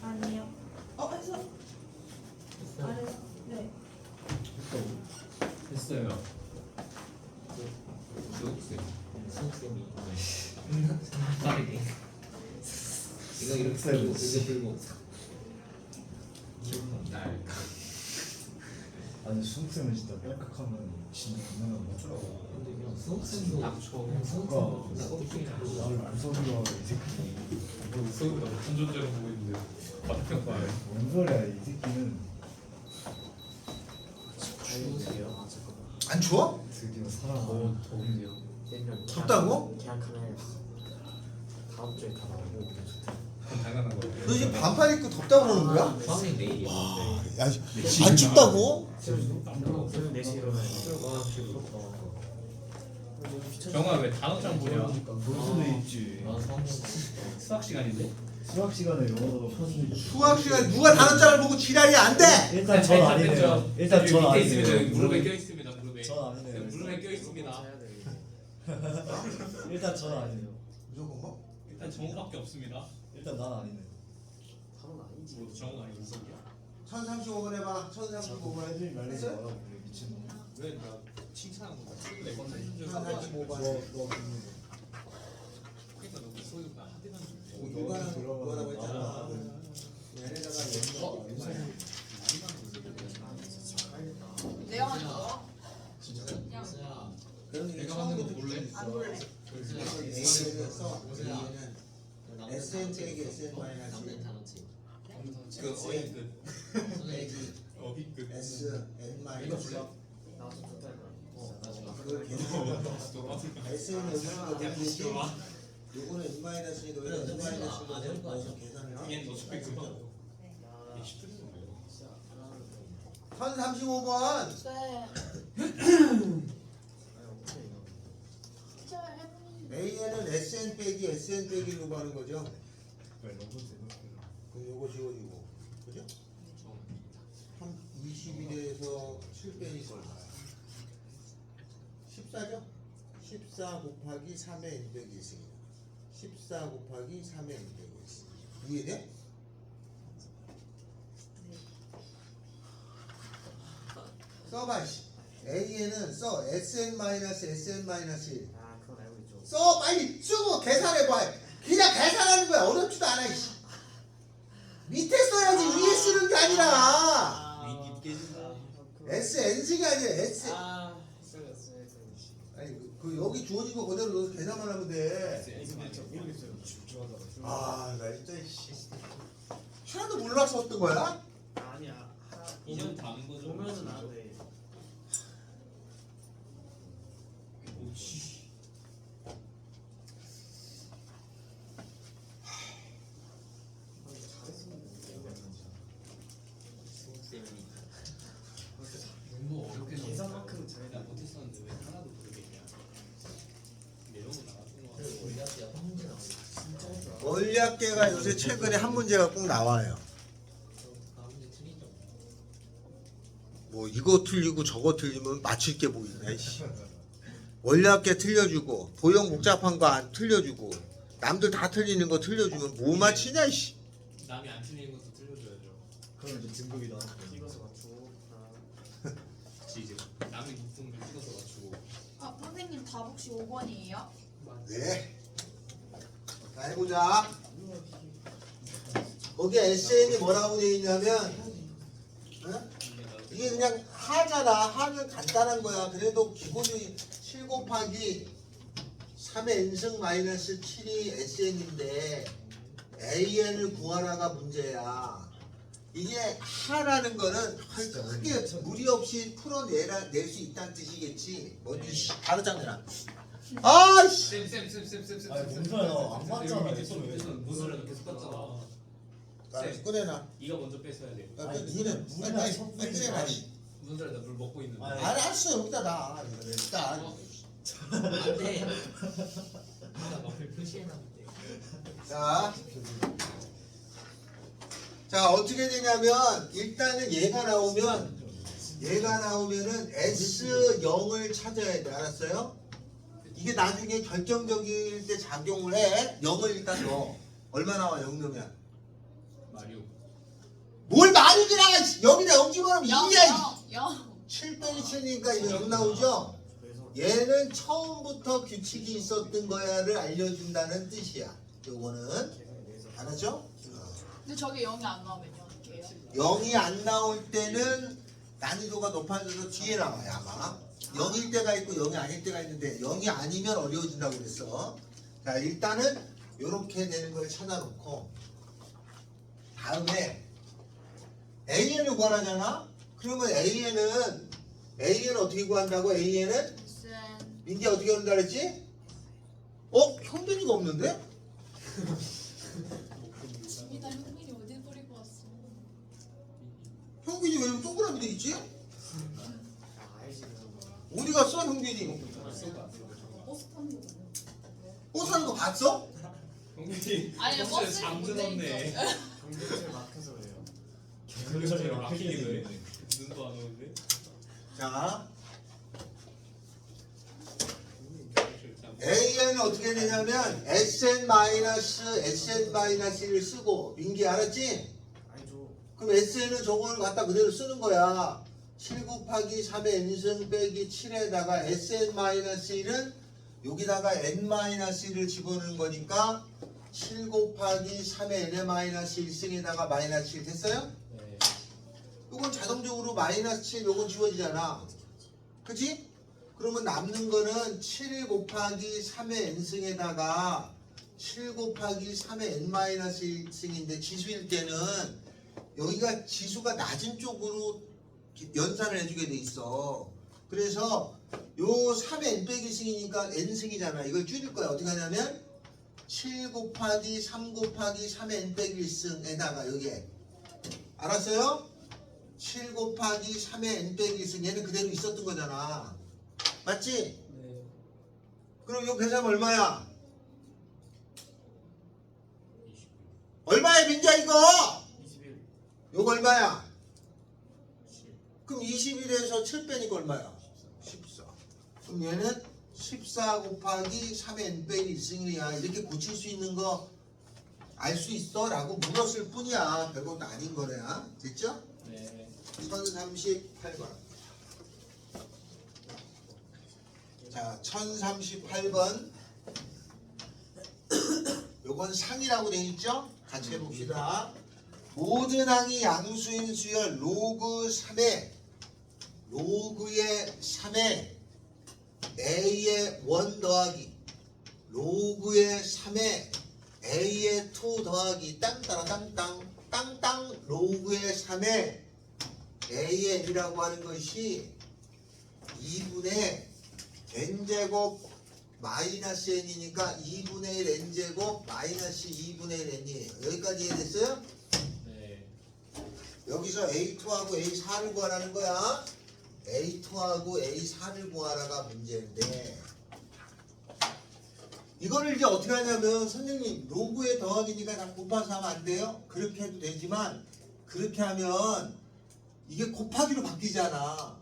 Speaker 5: 아니요. 했어? 안 했어? 네.
Speaker 3: 했어요. 수학생.
Speaker 6: 수학생이
Speaker 3: 빠르게. 이거 이렇게 풀고 이렇게 풀고. 날.
Speaker 2: 아니 수학생은 진짜 뺄깍하면 진짜 유명한 거 같더라고.
Speaker 6: 근데 그냥 수학생도
Speaker 3: 낙초.
Speaker 6: 그냥
Speaker 2: 그러니까
Speaker 6: 수학생도
Speaker 2: 나를 안 써주려 이 새끼.
Speaker 3: 수학보다 못한 존재로 보고 있는데. 맞평가해.
Speaker 2: 뭔 소리야 이 새끼는.
Speaker 6: 추우세요? 아 잠깐만
Speaker 1: 안 추워?
Speaker 2: 드디어 사람.
Speaker 3: 더운데요.
Speaker 6: 내년
Speaker 1: 덥다고?
Speaker 6: 계약하면 다음 주에 다 나오고
Speaker 3: 그건 당연한 거예요.
Speaker 1: 너 지금 반팔 입고 덥다고 그러는 거야?
Speaker 3: 수학생 내일이야.
Speaker 1: 야, 안 춥다고?
Speaker 6: 새벽 4시 일어나야 돼.
Speaker 3: 정아 왜 단어장 보냐?
Speaker 2: 무슨 애 있지.
Speaker 6: 아 수학년
Speaker 3: 수학 시간인데?
Speaker 2: 수학 시간에 영어도 편순이.
Speaker 1: 수학 시간 누가 단어장을 보고 지랄이 안 돼?
Speaker 2: 일단 전 아니네요. 일단 전
Speaker 3: 밑에 있습니다.
Speaker 2: 아니네요.
Speaker 3: 무릎에 껴 있습니다. 무릎에.
Speaker 2: 전 아니네요.
Speaker 3: 무릎에 껴 있습니다.
Speaker 6: 해야 돼 이제.
Speaker 2: 일단 전 아니네요.
Speaker 1: 무조건 뭐?
Speaker 3: 일단 정우밖에 없습니다.
Speaker 2: 일단 난 아니네.
Speaker 6: 답은 아니지.
Speaker 3: 모두 정우 아니고 수학이야.
Speaker 1: 1035번 해봐. 1035번
Speaker 2: 애들이 말리지
Speaker 1: 했어요?
Speaker 2: 마라 그래 미친놈.
Speaker 3: 왜나 칭찬하는 거야? 내 건데.
Speaker 1: 1035번.
Speaker 2: 너
Speaker 3: 그러니까 너 소유가 하대만 줄
Speaker 1: 뭐 육아는 뭐라고 했잖아. 얘네다가
Speaker 4: 내가 만든 거?
Speaker 6: 수야
Speaker 1: 그런 게
Speaker 3: 내가 만든 거 볼래?
Speaker 4: 안 볼래.
Speaker 1: A는 써. A는 SN 빼기 SN 마이너스
Speaker 6: 남는 단어치.
Speaker 3: 그 어휘 끝.
Speaker 1: 빼기
Speaker 3: 어휘 끝.
Speaker 1: SN 마이너스
Speaker 6: 나도 좋다 이거.
Speaker 1: 그 계산 SN 여기서 되듯이 요거는 N 마이너스니까 왜 N 마이너스가 넣어서 계산을
Speaker 3: 얘는
Speaker 1: 해.
Speaker 3: 어차피 그거.
Speaker 6: 야
Speaker 3: 10분 정도예요.
Speaker 6: 진짜 안 하는 거.
Speaker 1: 1035번
Speaker 4: 네.
Speaker 6: 아니 어떻게 이거.
Speaker 4: 진짜 해보니.
Speaker 1: A에는 SN 빼기 SN 빼기로 가는 거죠.
Speaker 2: 왜 로봇 대답해.
Speaker 1: 그럼 요거 지워지고 그죠? 21에서 7 빼니까 얼마야? 14죠? 14 곱하기 3의 n 빼기 2승이다. 14 곱하기 3의 n 빼기 2승. 이해돼? 써봐 씨. A에는 써 SN-SN-1
Speaker 6: 아 그건 알고 있죠.
Speaker 1: 써 빨리 쓰고 계산해봐. 그냥 계산하는 거야. 어렵지도 않아 이씨. 밑에 써야지 위에 쓰는 게 아니라
Speaker 3: 윗 깨진다.
Speaker 1: SNC가 아니라 S
Speaker 6: 아 써였어요.
Speaker 1: 아니 그 여기 주어진 거 그대로 넣어서 계산만 하면 돼.
Speaker 2: 모르겠어요. 집중하다가.
Speaker 1: 아 나 진짜 씨. 하나도 몰라서 썼던 거야?
Speaker 6: 아니야.
Speaker 3: 이제부터 아는 거죠.
Speaker 6: 보면은 아는데.
Speaker 3: 오치. 너무 어렵게
Speaker 6: 계산만큼은 잘했다.
Speaker 3: 나 못했었는데 왜 하나도 모르겠냐. 내용은 나왔던 거 같아.
Speaker 6: 우리 학교 약간 문제 나오고 진짜 어렵더라.
Speaker 1: 원리학계가 요새 최근에 한 문제가 꼭 나와요.
Speaker 6: 아 문제 틀리죠.
Speaker 1: 뭐 이거 틀리고 저거 틀리면 맞출 게 뭐 있나 이씨. 원리학계 틀려주고 도형 복잡한 거 안 틀려주고 남들 다 틀리는 거 틀려주면 뭐 맞히냐 이씨.
Speaker 3: 남이 안 틀리는 것도 틀려줘야죠.
Speaker 2: 그럼 이제 등급이다.
Speaker 6: 찍어서 맞추고.
Speaker 3: 그치 이제 남의 높은 걸 찍어서 맞추고.
Speaker 4: 아 선생님 답 혹시 5번이에요?
Speaker 1: 네. 자 해보자. 거기 SN이 뭐라고 되어 있냐면 어? 이게 그냥 하잖아. 하는 간단한 거야. 그래도 기본이 7 곱하기 3의 n승 마이너스 7이 SN인데 AN을 구하라가 문제야. 이게 하라는 거는 크게 무리 없이 풀어낼 수 있다는 뜻이겠지. 어디 바로 장내라. 아이씨.
Speaker 3: 쌤.
Speaker 2: 아니, 뭔 소리야, 나안 맞잖아.
Speaker 3: 밑에서 무슨 소리야 계속 봤잖아.
Speaker 1: 알았어, 꺼내놔.
Speaker 3: 이가 먼저 뺏어야 돼.
Speaker 2: 아니,
Speaker 1: 니는
Speaker 2: 물이나
Speaker 1: 빨리
Speaker 2: 섞이지
Speaker 1: 꺼내놔.
Speaker 2: 마.
Speaker 3: 무슨 소리야? 나물 먹고 있는데.
Speaker 2: 아니,
Speaker 1: 알았어, 여기다 놔. 이거 일단.
Speaker 6: 안돼. 아까 너를 표시해놨는데.
Speaker 1: 자, 어떻게 되냐면, 일단은 얘가 나오면은 S0을 찾아야 돼. 알았어요? 이게 나중에 결정적일 때 작용을 해. 0을 일단 넣어. 얼마 나와, 0 넣으면?
Speaker 3: 마리오.
Speaker 1: 뭘 말이 지나! 여기다 0 집어넣으면 2야!
Speaker 4: 0.
Speaker 1: 7 빼기 7이니까 이거 0 나오죠? 얘는 처음부터 규칙이 있었던 거야를 알려준다는 뜻이야. 요거는. 알았죠?
Speaker 4: 근데 저게 0이 안 나오면요 어떻게 해요?
Speaker 1: 0이 안 나올 때는 난이도가 높아져서 뒤에 나와요, 아마. 0일 때가 있고 0이 아닐 때가 있는데 0이 아니면 어려워진다고 그랬어. 자, 일단은 요렇게 되는 걸 찾아놓고 다음에 AN을 구하라잖아? 그러면 AN은 어떻게 구한다고? AN은?
Speaker 4: 무슨
Speaker 1: 민기 어떻게 구한다 그랬지? 현빈이가 없는데?
Speaker 4: 집이다 현민이 어디 버리고 왔어?
Speaker 1: 현빈이 왜 동그라미 돼 있지?
Speaker 6: 알지 그런
Speaker 1: 어디 갔어, 현빈이?
Speaker 5: 버스 타는 거 아니야?
Speaker 1: 버스 하는 거 봤어?
Speaker 3: 형님.
Speaker 4: 아니, 버스에서
Speaker 3: 잠들었네.
Speaker 6: 경쟁실 막혀서 그래요.
Speaker 3: 경찰이 막히기도 해. 눈도 안 오는데.
Speaker 1: 자,
Speaker 3: 경찰 참.
Speaker 1: AN은 어떻게 되냐면 SN-SN-1을 쓰고 민기 알았지?
Speaker 6: 아니죠.
Speaker 1: 그럼 SN은 저걸 갖다 그대로 쓰는 거야. 7 곱하기 3의 n승 빼기 7에다가 SN-1은 여기다가 n-1을 집어넣는 거니까 7 곱하기 3의 n-1승에다가 마이너스 7 됐어요?
Speaker 3: 네.
Speaker 1: 이건 자동적으로 마이너스 7 요건 지워지잖아. 그치? 그러면 남는 거는 7 곱하기 3의 n승에다가 7 곱하기 3의 n-1승인데 지수일 때는 여기가 지수가 낮은 쪽으로 연산을 해주게 돼 있어. 그래서 요 3의 n 빼기 승이니까 n승이잖아. 이걸 줄일 거야. 어떻게 하냐면 7 곱하기 3 곱하기 3의 n 빼기 1승에다가 여기에 알았어요? 7 곱하기 3의 n 빼기 1승 얘는 그대로 있었던 거잖아. 맞지?
Speaker 6: 네.
Speaker 1: 그럼 요 계산하면 얼마야? 얼마야 민자 이거?
Speaker 6: 21.
Speaker 1: 요거 얼마야?
Speaker 6: 7.
Speaker 1: 그럼 21에서 7 빼니까 얼마야? 14. 그럼 얘는 14 곱하기 3의 n 빼기 1승이야. 이렇게 고칠 수 있는 거 알 수 있어? 라고 물었을 뿐이야. 별것도 아닌 거야. 됐죠?
Speaker 3: 네.
Speaker 1: 1038번. 자, 1038번. 요건 상이라고 되어 있죠? 같이 해봅시다. 모든 항이 양수인 수열 로그 3에 로그의 3에 a의 1 더하기 로그의 3에 a의 2 더하기 땅따라땅땅 땅땅 로그의 3에 a의 n이라고 하는 것이 2분의 n제곱 마이너스 n이니까 2분의 1 n제곱 마이너스 2분의 1 n이에요. 여기까지 이해됐어요?
Speaker 3: 네.
Speaker 1: 여기서 A2하고 A4를 구하라는 거야. A2하고 A4를 구하라가 문제인데 이거를 이제 어떻게 하냐면 선생님 로그에 더하기니까 다 곱해서 하면 안 돼요? 그렇게 해도 되지만 그렇게 하면 이게 곱하기로 바뀌잖아.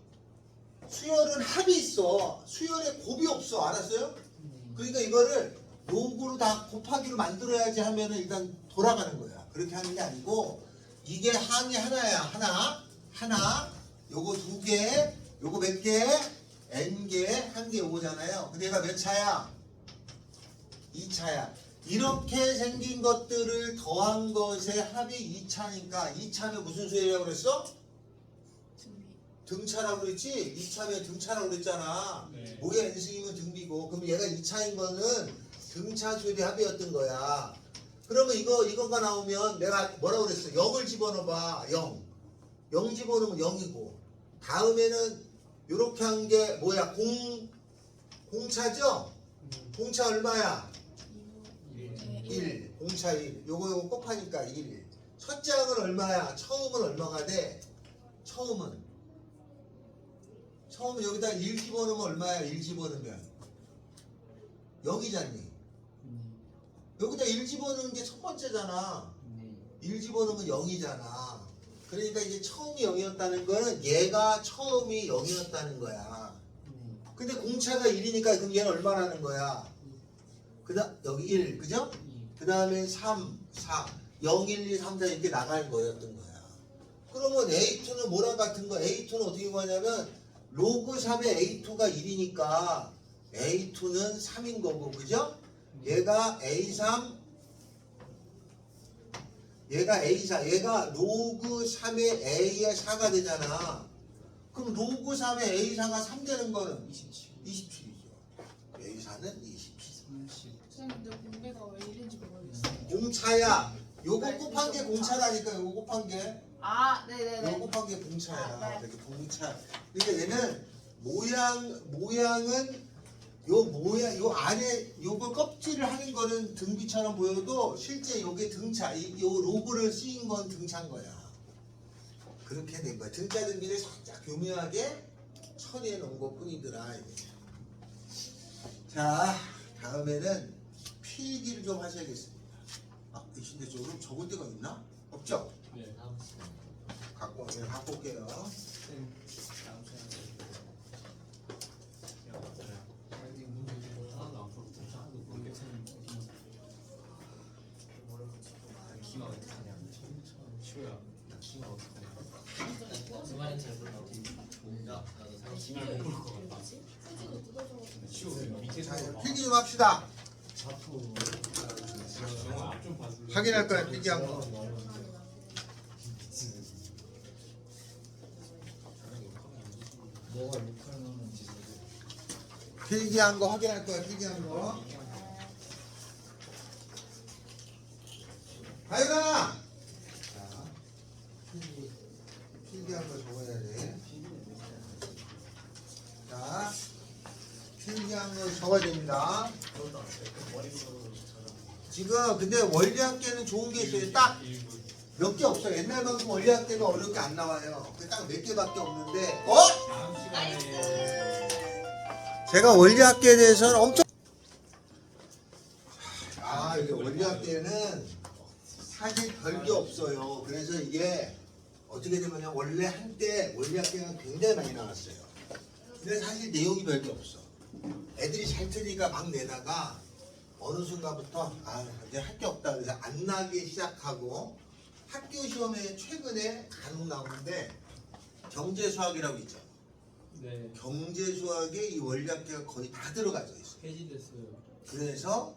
Speaker 1: 수열은 합이 있어. 수열에 곱이 없어. 알았어요? 그러니까 이거를 로그로 다 곱하기로 만들어야지 하면은 일단 돌아가는 거야. 그렇게 하는 게 아니고 이게 항이 하나야. 하나 요거 2개 요거 몇 개? n개 1개 요거잖아요. 근데 얘가 몇 차야? 2차야. 이렇게 생긴 것들을 더한 것의 합이 2차니까 2차면 무슨 수열이라고 그랬어? 등차라고 그랬지? 2차면 등차라고 그랬잖아.
Speaker 3: 네.
Speaker 1: 뭐에 n승이면 등비고 그럼 얘가 2차인 거는 등차 수열이 합이었던 거야. 그러면 이거가 나오면 내가 뭐라고 그랬어? 0을 집어넣어봐. 0 집어넣으면 0이고 다음에는 요렇게 한 게 뭐야? 공차죠? 공차 얼마야? 1. 공차 1. 요거 곱하니까 1. 첫째 항은 얼마야? 처음은 얼마가 돼? 처음은 여기다 1 집어넣으면 얼마야? 1 집어넣으면 0이잖니. 여기다 1 집어넣는 게 첫 번째잖아. 1 집어넣으면 0이잖아. 그러니까 이제 처음이 0이었다는 거는 얘가 처음이 0이었다는 거야. 근데 공차가 1이니까 그럼 얘는 얼마라는 거야? 여기 1, 그죠? 그 다음에 3, 4, 0, 1, 2, 3, 4 이렇게 나갈 거였던 거야. 그러면 A2는 뭐랑 같은 거야? A2는 어떻게 구하냐면 로그 3의 A2가 1이니까 A2는 3인 거고, 그죠? 얘가 A3, 얘가 A4, 얘가 로그 3의 A의 4가 되잖아. 그럼 로그 3의 A4가 3 되는 거는 27이죠. A4는 27.
Speaker 4: 선생님 근데 공배가 왜 이런지 모르겠어요.
Speaker 1: 공차야. 요거 곱한 게 공차라니까. 요거 곱한 게.
Speaker 4: 아 네네네.
Speaker 1: 요거 곱한 게 공차야.
Speaker 4: 아, 네.
Speaker 1: 이렇게 공차. 그러니까 얘는 모양은 요 안에 요거 껍질을 하는 거는 등비처럼 보여도 실제 요게 등차, 요 로그를 쓰인 건 등차인 거야. 그렇게 된 거야. 등차 등비를 살짝 교묘하게 처리해 놓은 것 뿐이더라. 이게. 자, 다음에는 필기를 좀 하셔야겠습니다. 이 신대 쪽으로 적을 데가 있나? 없죠?
Speaker 3: 네.
Speaker 1: 갖고 올게요.
Speaker 3: 하나도 안 풀었고 하나도 모르겠어요. 기가 어떻게 하냐? 쉬워야. 나 기가 어떻게 하냐? 그 말은 잘 몰라. 뭔가 나도 사실 기가 모를 것 같아.
Speaker 5: 휴지도 뜯어져가지고.
Speaker 3: 쉬워. 밑에
Speaker 1: 자, 필기 좀 합시다.
Speaker 2: 자꾸
Speaker 3: 좀 봐줘.
Speaker 1: 확인할 거야, 필기한 거.
Speaker 2: 뭐가 욕할 만한지
Speaker 1: 필기한 거 확인할 거야, 필기한 거. 하윤아! 자, 필기한 거 적어야 돼. 자, 필기한 거 적어야 됩니다. 지금 근데 원리학계는 좋은 게 있어요. 딱 몇 개 없어요. 옛날만큼 원리학계가 어렵게 안 나와요. 딱 몇 개밖에 없는데.
Speaker 3: 다음 시간에
Speaker 1: 제가 원리학계에 대해서는 엄청 이게 원리학계는 사실 별게 없어요. 그래서 이게 어떻게 되면 원래 한때 원리학계가 굉장히 많이 나왔어요. 근데 사실 내용이 별게 없어. 애들이 잘 틀리니까 막 내다가 어느 순간부터 이제 할 게 없다 그래서 안 나기 시작하고 학교 시험에 최근에 간혹 나오는데 경제수학이라고 있죠.
Speaker 3: 네.
Speaker 1: 경제수학에 이 원리학계가 거의 다 들어가져 있어요.
Speaker 3: 폐지됐어요.
Speaker 1: 그래서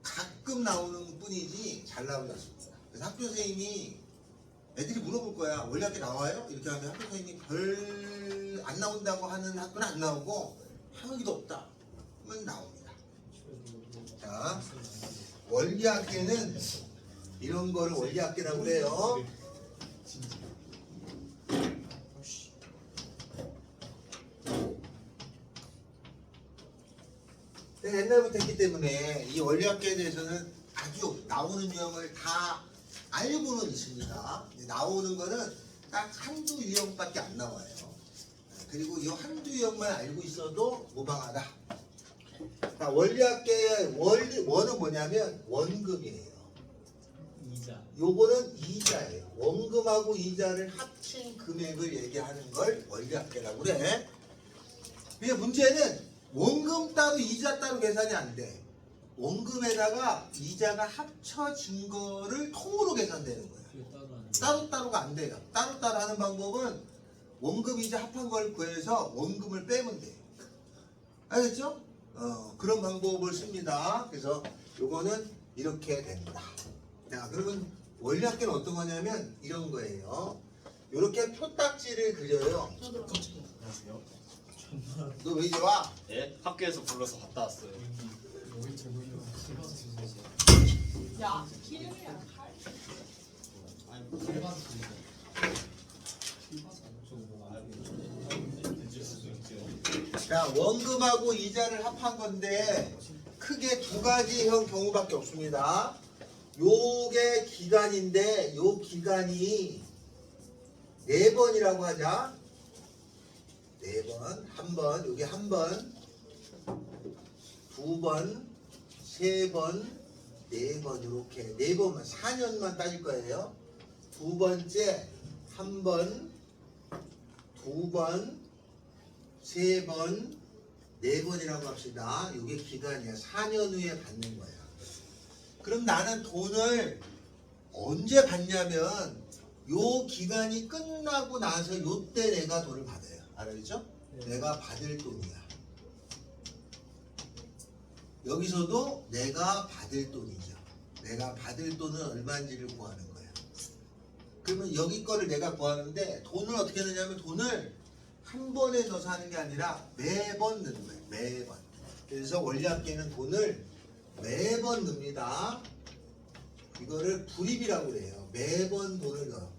Speaker 1: 가끔 나오는 뿐이지 잘 나오지 않습니다. 그래서 학교 선생님이 애들이 물어볼 거야. 원리학계 나와요? 이렇게 하면 학교 선생님이 별 안 나온다고 하는 학교는 안 나오고 한 개도 없다 하면 나옵니다. 자, 원리학계는 이런 거를 원리학계라고 그래요. 옛날부터 했기 때문에 이 원리학계에 대해서는 아주 나오는 유형을 다 알고는 있습니다. 나오는 거는 딱 한두 유형밖에 안 나와요. 그리고 이 한두 유형만 알고 있어도 무방하다. 자, 원리학계의 원은 뭐냐면 원금이에요.
Speaker 3: 이자.
Speaker 1: 요거는 이자예요. 원금하고 이자를 합친 금액을 얘기하는 걸 원리학계라고 그래. 근데 문제는 원금 따로 이자 따로 계산이 안 돼. 원금에다가 이자가 합쳐진 거를 통으로 계산되는 거야.
Speaker 3: 그게 따로 안 돼.
Speaker 1: 따로따로가 안 돼요. 따로따로 하는 방법은 원금 이자 합한 걸 구해서 원금을 빼면 돼. 알겠죠? 그런 방법을 씁니다. 그래서 요거는 이렇게 됩니다. 자, 그러면 원리학계는 어떤 거냐면 이런 거예요. 이렇게 표딱지를 그려요.
Speaker 6: 안녕하세요.
Speaker 1: 너 왜 이제 와?
Speaker 6: 예? 학교에서 불러서 갔다 왔어요.
Speaker 3: 여기 저거 이거 실버서 주세요.
Speaker 5: 야, 기름이야.
Speaker 3: 아니 실버서 주세요. 실버서 저거 뭐 안 돼. 늦을 수도 있죠.
Speaker 1: 자, 원금하고 이자를 합한 건데 크게 두 가지형 경우밖에 없습니다. 요게 기간인데 요 기간이 4번이라고 하자. 4번, 한 번, 여기 한 번, 2번, 3번, 4번 이렇게 4번만 4년만 따질 거예요. 두 번째 한 번, 2번, 3번, 4번이라고 합시다. 이게 기간이야. 4년 후에 받는 거야. 그럼 나는 돈을 언제 받냐면 요 기간이 끝나고 나서 요때 내가 돈을 받아요. 알았죠? 내가 받을 돈이야. 여기서도 내가 받을 돈이죠. 내가 받을 돈은 얼마인지를 구하는 거야. 그러면 여기 거를 내가 구하는데 돈을 어떻게 넣냐면 돈을 한 번에 넣어서 하는 게 아니라 매번 넣는 거예요. 매번. 그래서 원리학계는 돈을 매번 넣습니다. 이거를 불입이라고 그래요. 매번 돈을 넣어.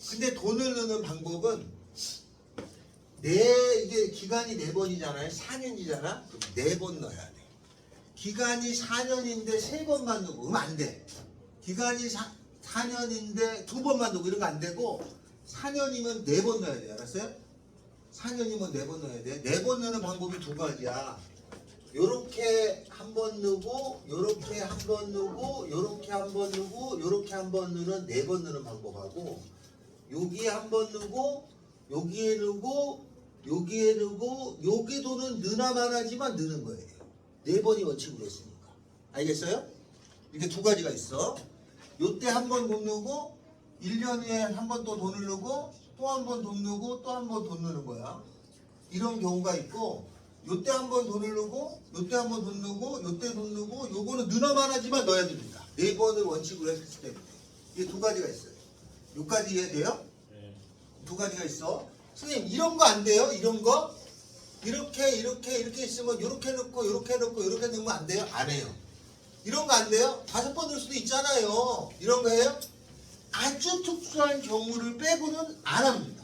Speaker 1: 근데 돈을 넣는 방법은 이게 기간이 4번이잖아요. 4년이잖아. 4번 넣어야 돼. 기간이 4년인데 3번만 넣고 그러면 안 돼. 기간이 4년인데 2번만 넣고 이런 거 안 되고 4년이면 4번 넣어야 돼. 알았어요? 4년이면 4번 넣어야 돼. 4번 넣는 방법이 2가지야. 요렇게 한 번 넣고 요렇게 한 번 넣고 요렇게 한 번 넣고 요렇게 한 번 넣는 4번 넣는 방법하고 여기에 한 번 넣고 여기에 넣고 여기에 넣고 여기 돈은 넣나만 하지만 넣는 거예요. 4번이 원칙으로 했으니까. 알겠어요? 이렇게 2가지가 있어. 요때 한 번 돈 넣고 1년 후에 한 번 또 돈을 넣고 또 한 번 돈 넣고 또 한 번 돈 넣는 거야. 이런 경우가 있고 요때 한 번 돈을 넣고 요때 한 번 돈 넣고 요때 돈 넣고 요거는 넣나만 하지만 넣어야 됩니다. 4번을 원칙으로 했기 때문에. 이게 2가지가 있어요. 요까지 이해돼요?
Speaker 6: 네.
Speaker 1: 2가지가 있어. 선생님 이런 거 안 돼요? 이런 거? 이렇게 있으면 요렇게 넣고 요렇게 넣고 요렇게 넣으면 안 돼요? 안 해요. 이런 거 안 돼요? 5번 넣을 수도 있잖아요. 이런 거 해요? 아주 특수한 경우를 빼고는 안 합니다.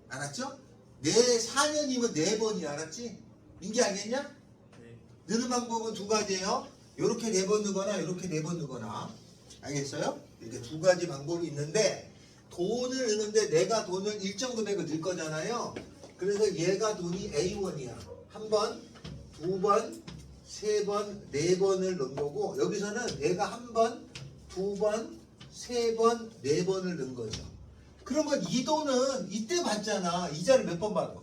Speaker 1: 알았죠? 4년이면 4번이 알았지? 민기 알겠냐?
Speaker 6: 네.
Speaker 1: 넣는 방법은 2가지예요. 요렇게 4번 넣거나 요렇게 4번 넣거나. 알겠어요? 이렇게 2가지 방법이 있는데 돈을 넣는데 내가 돈을 일정 금액을 넣을 거잖아요. 그래서 얘가 돈이 A1이야. 한 번, 2번, 3번, 4번을 넣은 거고 여기서는 얘가 한 번, 2번, 3번, 4번을 넣은 거죠. 그러면 이 돈은 이때 받잖아. 이자를 몇 번 받아?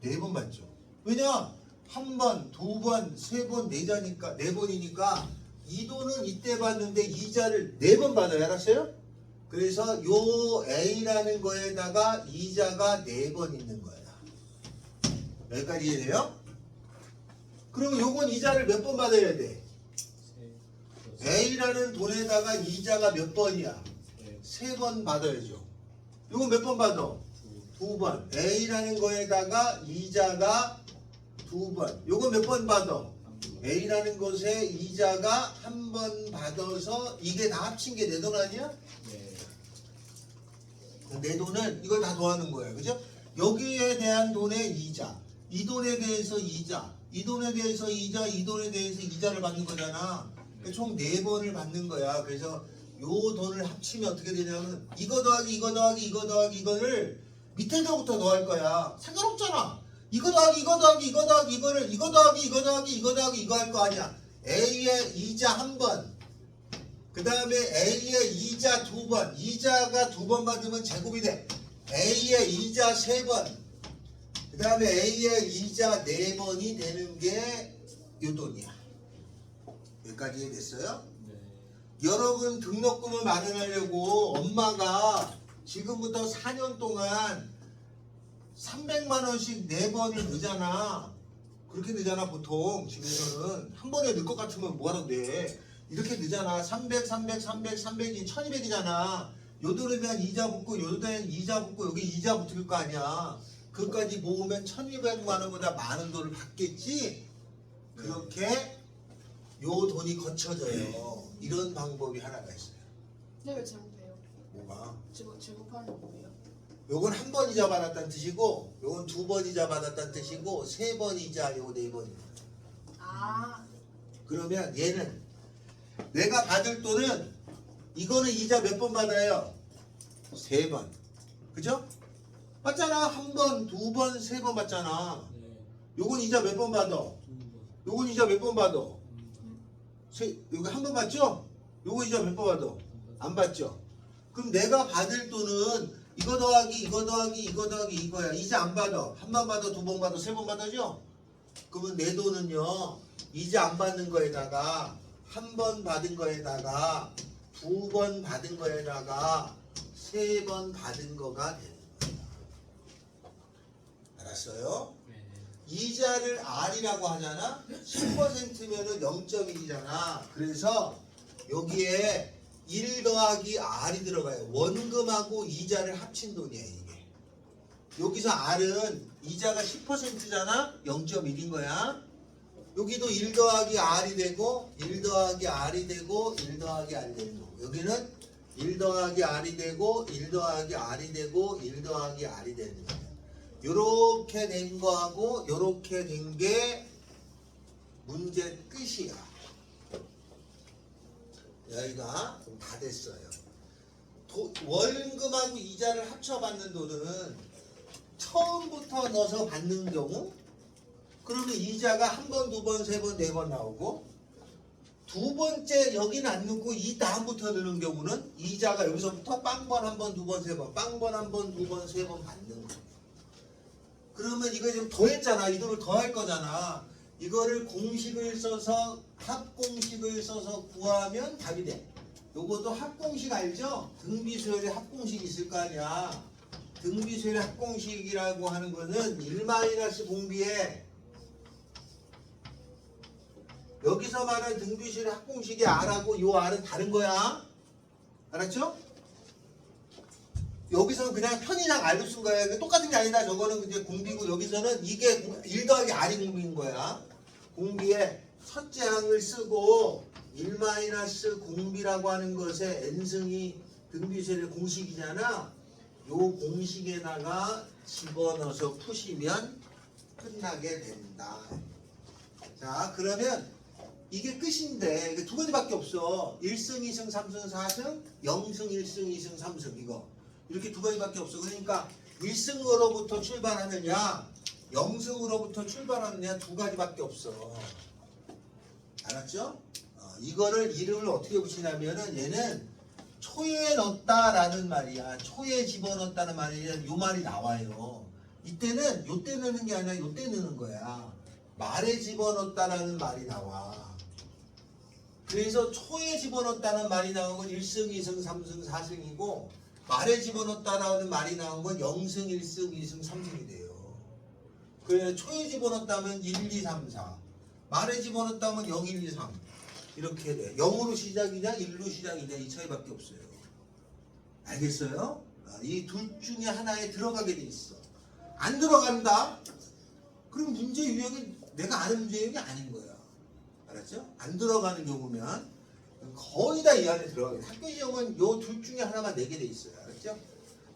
Speaker 1: 4번 받죠. 왜냐? 한 번, 2번, 3번, 4번이니까 이 돈은 이때 받는데 이자를 4번 받아요. 알았어요? 그래서 요 A라는 거에다가 이자가 4번 있는 거야. 여기까지 이해돼요? 그러면 요건 이자를 몇 번 받아야 돼? A라는 돈에다가 이자가 몇 번이야? 3번 받아야죠. 요건 몇 번 받아? 2번. A라는 거에다가 이자가 2번. 요건 몇 번 받아? A라는 것에 이자가 한 번 받아서 이게 다 합친 게 내 돈 아니야? 내 돈은 이걸 다 더하는 거예요. 그죠? 여기에 대한 돈의 이자, 이 돈에 대해서 이자, 이 돈에 대해서 이자, 이 돈에 대해서 이자를 받는 거잖아. 그러니까 총 4번을 받는 거야. 그래서 요 돈을 합치면 어떻게 되냐면 이거 더하기 이거 더하기 이거 더하기 이거를 밑에서부터 더할 거야. 상관없잖아. 이거 더하기 이거 더하기 이거 더하기 이거를 이거 더하기 이거 더하기 이거 더하기 이거 할 거 아니야. A의 이자 한 번, 그 다음에 A의 이자 2번, 이자가 2번 받으면 제곱이 돼. A의 이자 3번, 그 다음에 A의 이자 4번이 되는 게 요 돈이야. 여기까지 이해됐어요? 여러분 등록금을 마련하려고 엄마가 지금부터 4년 동안 300만 원씩 4번을 넣잖아. 그렇게 넣잖아 보통 집에서는. 한 번에 넣을 것 같으면 뭐하러 돼. 이렇게 넣잖아. 300, 300, 300, 300이 1200이잖아. 요 돈에 대한 이자 붙고 요 돈에 대한 이자 붙고 여기 이자 붙을 거 아니야. 그것까지 모으면 1200만 원보다 많은 돈을 받겠지. 그렇게 요 돈이 거쳐져요. 이런 방법이 하나가 있어요.
Speaker 4: 근데 왜 제곱해요?
Speaker 1: 뭐가?
Speaker 4: 제곱하는 거 뭐예요?
Speaker 1: 요건 한 번 이자 받았다는 뜻이고 요건 2번 이자 받았다는 뜻이고 3번 이자 요거 4번입니다.
Speaker 4: 아,
Speaker 1: 그러면 얘는 내가 받을 돈은 이거는 이자 몇 번 받아요? 3번. 그죠? 받잖아. 한 번, 두 번, 3번 받잖아. 요건 이자 몇 번 받아? 요건 이자 몇 번 받아? 여기 한 번 받죠? 요거 이자 몇 번 받아? 안 받죠? 그럼 내가 받을 돈은 이거 더하기 이거 더하기 이거 더하기 이거야. 이자 안 받아. 한 번 받아, 두 번 받아, 3번 받아죠? 그러면 내 돈은요, 이자 안 받는 거에다가 한 번 받은 거에다가 두 번 받은 거에다가 3번 받은 거가 되는 거야. 알았어요? 이자를 R이라고 하잖아. 10%면은 0.1이잖아. 그래서 여기에 1 더하기 R이 들어가요. 원금하고 이자를 합친 돈이에요, 이게. 여기서 R은 이자가 10%잖아. 0.1인 거야. 여기도 1 더하기 R이 되고 1 더하기 R이 되고 1 더하기 R이 되는 거고, 여기는 1 더하기 R이 되고 1 더하기 R이 되고 1 더하기 R이 되는 거야. 요렇게 된 거하고 요렇게 된 게 문제 끝이야. 여기가 다 됐어요. 원금하고 이자를 합쳐받는 돈은 처음부터 넣어서 받는 경우, 그러면 이자가 한 번, 두 번, 세 번, 네 번 나오고, 두 번째 여기는 안 넣고 이 다음부터 넣는 경우는 이자가 여기서부터 빵번 한 번, 두 번, 세 번, 빵번 한 번, 두 번, 세 번 받는 거예요. 그러면 이거 지금 더했잖아. 이 돈을 더할 거잖아. 이거를 공식을 써서 합공식을 써서 구하면 답이 돼. 요것도 합공식 알죠? 등비수열의 합공식이 있을 거 아니야. 등비수열의 합공식이라고 하는 거는 1-공비에 여기서 말하는 등비수열의 합공식의 R하고 요 R은 다른 거야. 알았죠? 여기서는 그냥 편의상 R로 쓴 거야. 똑같은 게 아니다. 저거는 이제 공비고, 여기서는 이게 1 더하기 R이 공비인 거야. 공비에 첫째 항을 쓰고 1-공비라고 하는 것에 n승이 등비수열의 공식이잖아. 요 공식에다가 집어넣어서 푸시면 끝나게 된다. 자, 그러면 이게 끝인데 이게 두 가지밖에 없어. 1승, 2승, 3승, 4승, 0승, 1승, 2승, 3승, 이거. 이렇게 두 가지밖에 없어. 그러니까 1승으로부터 출발하느냐 0승으로부터 출발하느냐 두 가지밖에 없어. 알았죠? 이거를 이름을 어떻게 붙이냐면은 얘는 초에 넣었다라는 말이야. 초에 집어넣었다는 말이야. 요 말이 나와요. 이때는 요때 넣는 게 아니라 요때 넣는 거야. 말에 집어넣었다라는 말이 나와. 그래서 초에 집어넣었다는 말이 나온 건 1승, 2승, 3승, 4승이고, 말에 집어넣었다라는 말이 나온 건 0승, 1승, 2승, 3승이 돼요. 그래서 초에 집어넣었다면 1, 2, 3, 4. 말에 집어넣었다면 0, 1, 2, 3. 이렇게 돼. 0으로 시작이냐 1로 시작이냐 이 차이밖에 없어요. 알겠어요? 이 둘 중에 하나에 들어가게 돼 있어. 안 들어간다? 그럼 문제 유형이 내가 아는 문제 유형이 아닌 거야. 알았죠? 안 들어가는 경우면 거의 다 이 안에 들어가게 돼. 학교 시험은 요 둘 중에 하나만 내게 돼 있어요. 알았죠?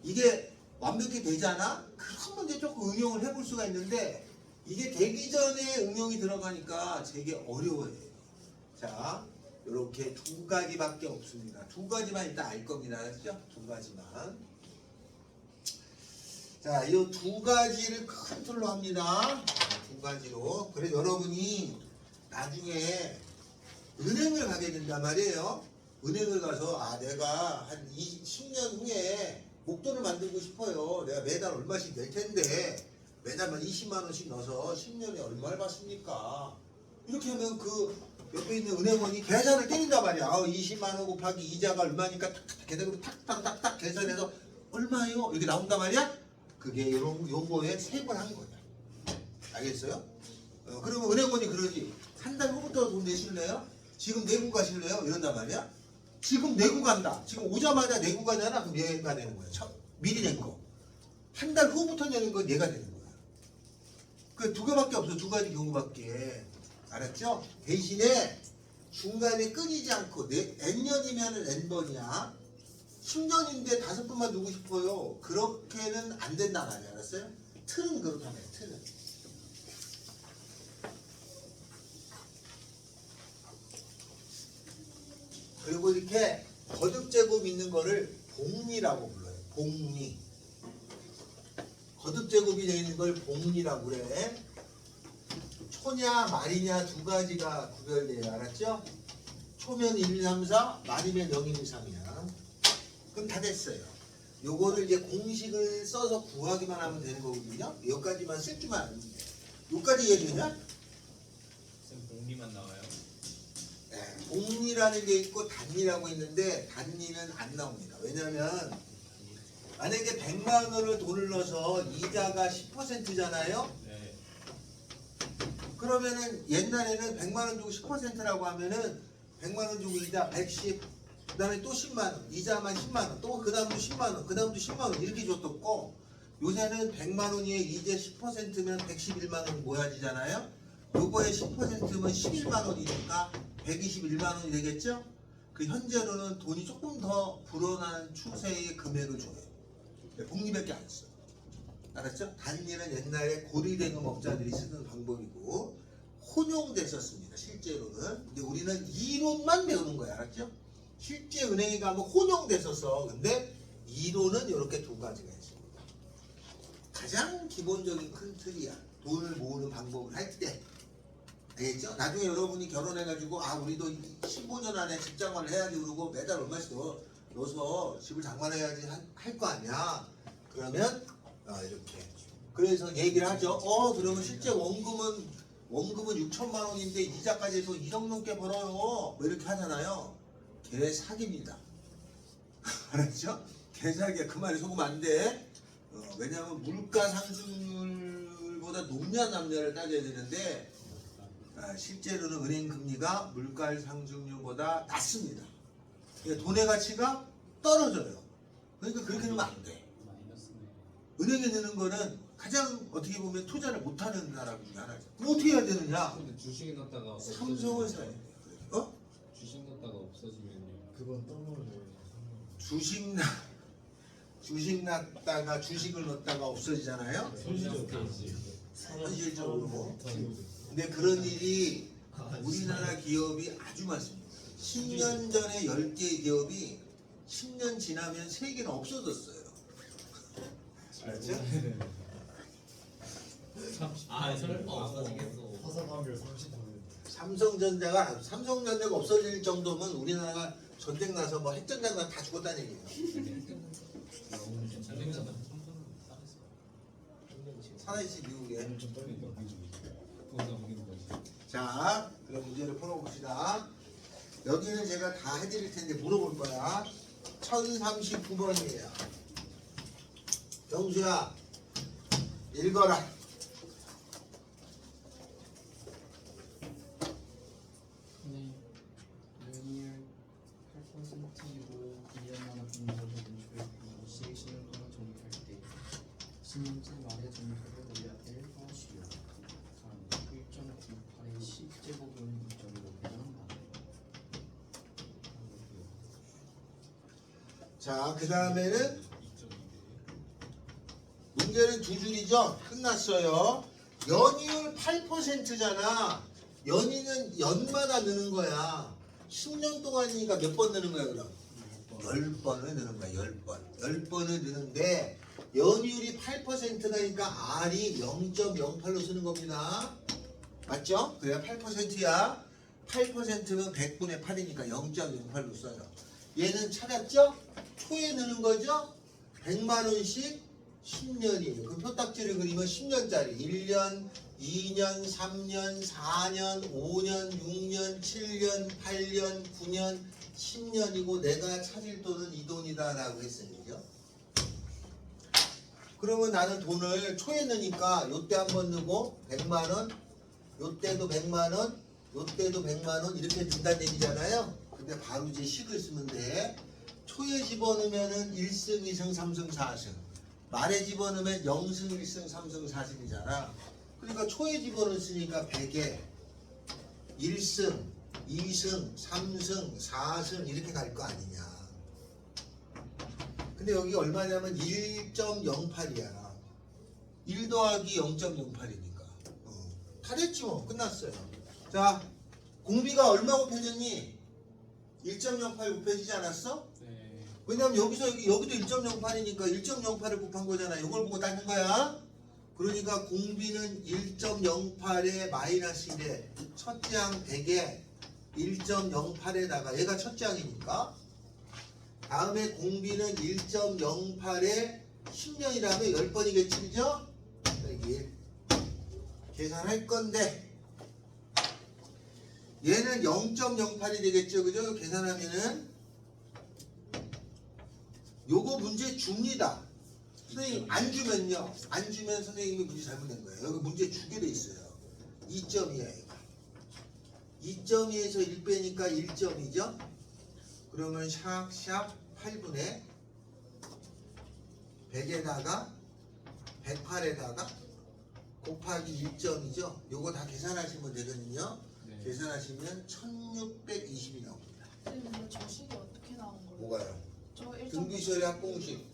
Speaker 1: 이게 완벽히 되잖아? 그런 문제 조금 응용을 해볼 수가 있는데, 이게 되기 전에 응용이 들어가니까 되게 어려워요. 자, 이렇게 두 가지밖에 없습니다. 두 가지만 일단 알 겁니다. 알았죠? 두 가지만. 자, 이 두 가지를 큰 틀로 합니다. 두 가지로. 그래서 여러분이 나중에 은행을 가게 된단 말이에요. 은행을 가서 내가 한 10년 후에 목돈을 만들고 싶어요. 내가 매달 얼마씩 낼 텐데 매달만 20만 원씩 넣어서 10년에 얼마를 받습니까? 이렇게 하면 그 옆에 있는 은행원이 계산을 때린단 말이야. 20만 원 곱하기 이자가 얼마니까 탁탁 계산으로 탁탁탁탁 계산해서 얼마예요? 이렇게 나온단 말이야. 그게 요거에 세번 한 거야. 알겠어요? 그러면 은행원이 그러지. 한 달 후부터 돈 내실래요? 지금 내고 가실래요? 이런단 말이야. 지금 내고 간다. 지금 오자마자 내고 가잖아. 그럼 얘가 되는 거야. 미리 낸 거. 한 달 후부터 내는 건 얘가 되는 거야. 그 두 개밖에 없어. 두 가지 경우밖에. 알았죠? 대신에 중간에 끊이지 않고 n년이면 n번이야. 10년인데 5번만 두고 싶어요. 그렇게는 안 된단 말이야. 알았어요? 틀은 그렇다면 틀은. 그리고 이렇게 거듭제곱 있는 거를 복리라고 불러요. 복리. 거듭제곱이 되어 있는 걸 복리라고 그래. 초냐 말이냐 두 가지가 구별돼요. 알았죠? 초면 1, 2, 3, 4, 말이면 0, 1, 2, 3이야. 그럼 다 됐어요. 요거를 이제 공식을 써서 구하기만 하면 되는 거거든요. 여기까지만 쓸 줄만 알면 돼. 여기까지 이해되냐?
Speaker 3: 쌤 공리만 나와요.
Speaker 1: 네, 복리라는 게 있고 단리라고 있는데 단리는 안 나옵니다. 왜냐면 만약에 100만 원을 돈을 넣어서 이자가 10%잖아요.
Speaker 3: 네.
Speaker 1: 그러면은 옛날에는 100만 원 주고 10%라고 하면은 100만 원 주고 이자 110, 그다음에 또 10만 원, 이자만 10만 원, 또 그다음도 10만 원, 그다음도 10만 원 이렇게 줬었고 요새는 100만 원에 이제 10%면 111만 원이 모아지잖아요. 요거에 10%면 11만 원이니까 121만 원이 되겠죠? 그 현재로는 돈이 조금 더 불어나는 추세의 금액을 줘요. 복리밖에 안 써. 알았죠? 단리는 옛날에 고리대금업자들이 쓰는 방법이고 혼용됐었습니다. 실제로는. 근데 우리는 이론만 배우는 거야. 알았죠? 실제 은행에 가면 혼용됐었어. 근데 이론은 이렇게 두 가지가 있습니다. 가장 기본적인 큰 틀이야. 돈을 모으는 방법을 할 때. 알겠죠? 나중에 여러분이 결혼해가지고 아 우리도 15년 안에 집 장만을 해야지 그러고 매달 얼마씩 넣어서 집을 장만해야지 할 거 아니야. 그러면 이렇게. 그래서 얘기를 하죠. 그러면 실제 원금은 6천만 원인데 이자까지 해서 2억 넘게 벌어요. 뭐 이렇게 하잖아요. 걔 사기입니다. 알았죠? 걔 사기야. 그 말에 속으면 안 돼. 왜냐하면 물가 상승률보다 높냐 남냐를 따져야 되는데 실제로는 은행 금리가 물가 상승률보다 낮습니다. 그러니까 돈의 가치가 떨어져요. 그러니까 그렇게 넣으면 안 돼. 은행에 넣는 거는 가장 어떻게 보면 투자를 못하는 나라 중에 하나죠. 뭐 어떻게 해야 되느냐?
Speaker 7: 근데 주식에 넣었다가
Speaker 1: 삼성을 사야 돼.
Speaker 7: 주식 넣었다가 없어지면요.
Speaker 2: 그건 떠먹어요.
Speaker 1: 주식 놨다가 주식을 넣었다가 없어지잖아요. 현실적으로. 근데 그런 일이 우리나라 기업이 아주 많습니다. 10년 전에 10개의 기업이 10년 지나면 3개는 없어졌어요. 알았죠?
Speaker 3: 설마 없어지겠어.
Speaker 2: 화사감률 30%.
Speaker 1: 삼성전자가 없어질 정도면 우리나라가 전쟁 나서 뭐 핵전쟁 나서 다 죽었다는 얘기예요. 살아있지 미국에.
Speaker 2: 좀 떨린다.
Speaker 1: 자, 그럼 문제를 풀어봅시다. 여기는 제가 다 해드릴 텐데 물어볼 거야. 1039번이에요. 정수야, 읽어라.
Speaker 8: 네, 연이율 8%이고 1년마다 분모를 인출했고 시행시는 동안 적립할 때 10년째 말의 점유율을 올려야 될 것이요. 다음 1.98의 10제곱은 2.5배는
Speaker 1: 자, 그 다음에는 문제는 두 줄이죠? 끝났어요. 연이율 8%잖아. 연이는 연마다 느는 거야. 10년 동안이니까 몇 번 느는 거야, 그럼? 10번을 느는 거야, 10번. 10번을 느는데, 연이율이 8%니까 R이 0.08로 쓰는 겁니다. 맞죠? 그래야 8%야. 8%면 100분의 8이니까 0.08로 써요. 얘는 찾았죠? 초에 느는 거죠? 100만 원씩 10년이에요. 그 표딱지를 그리면 10년짜리 1년, 2년, 3년, 4년, 5년, 6년, 7년, 8년, 9년, 10년이고 내가 찾을 돈은 이 돈이다 라고 했으니까. 그러면 나는 돈을 초에 넣으니까 요때 한번 넣고 100만 원, 요때도 100만 원, 요때도 100만 원 이렇게 든다는 얘기잖아요. 근데 바로 이제 식을 쓰면 돼. 초에 집어넣으면은 1승, 2승, 3승, 4승. 말에 집어넣으면 0승, 1승, 3승, 4승이잖아. 그러니까 초에 집어넣었으니까 100에 1승, 2승, 3승, 4승 이렇게 갈 거 아니냐. 근데 여기 얼마냐면 1.08이야. 1 더하기 0.08이니까. 다 됐지 뭐. 끝났어요. 자, 공비가 얼마 곱해졌니? 1.08 곱해지지 않았어?
Speaker 8: 네.
Speaker 1: 왜냐면 여기서 여기도 1.08이니까 1.08을 곱한 거잖아. 이걸 보고 따는 거야. 그러니까 공비는 1.08에 마이너스 1에 첫째 항 100에 1.08에다가 얘가 첫째 항이니까 다음에 공비는 1.08에 10년이라면 10번이겠지, 그죠? 여기 계산할 건데 얘는 0.08이 되겠죠, 그죠? 계산하면은 요거 문제 줍니다. 선생님 안 주면요, 안 주면 선생님이 문제 잘못낸 거예요. 여기 문제 주게 돼 있어요. 2점이야 얘가. 2.2에서 1 빼니까 1점이죠. 그러면 샥 8분의 100에다가 108에다가 곱하기 1점이죠. 요거 다 계산하시면 되거든요.
Speaker 8: 네.
Speaker 1: 계산하시면 1620이 나옵니다.
Speaker 4: 근데 저 식이 어떻게 나온 거예요?
Speaker 1: 뭐가요?
Speaker 4: 저 1점
Speaker 1: 등비시열의 합공식.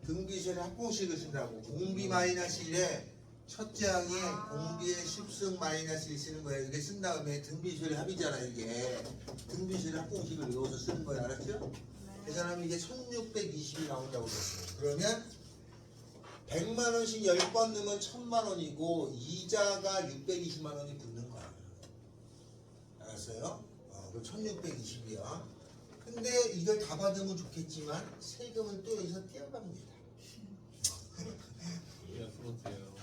Speaker 1: 등비시열의 합공식을 쓴다고. 공비 마이너스 1에 첫째 항에 공비의 10승 마이너스 1 쓰는 거예요. 이게 쓴 다음에 등비시열의 합이잖아 이게. 등비시열의 합공식을 외워서 쓰는 거예요. 알았죠? 계산하면 이게 1620이 나온다고 그랬어요. 그러면 100만 원씩 10번 넣으면 1000만 원이고 이자가 620만 원이 붙는 거야. 알았어요? 그럼 1620이야. 근데 이걸 다 받으면 좋겠지만 세금은 또 여기서 떼어갑니다.
Speaker 7: 몇 프로세요?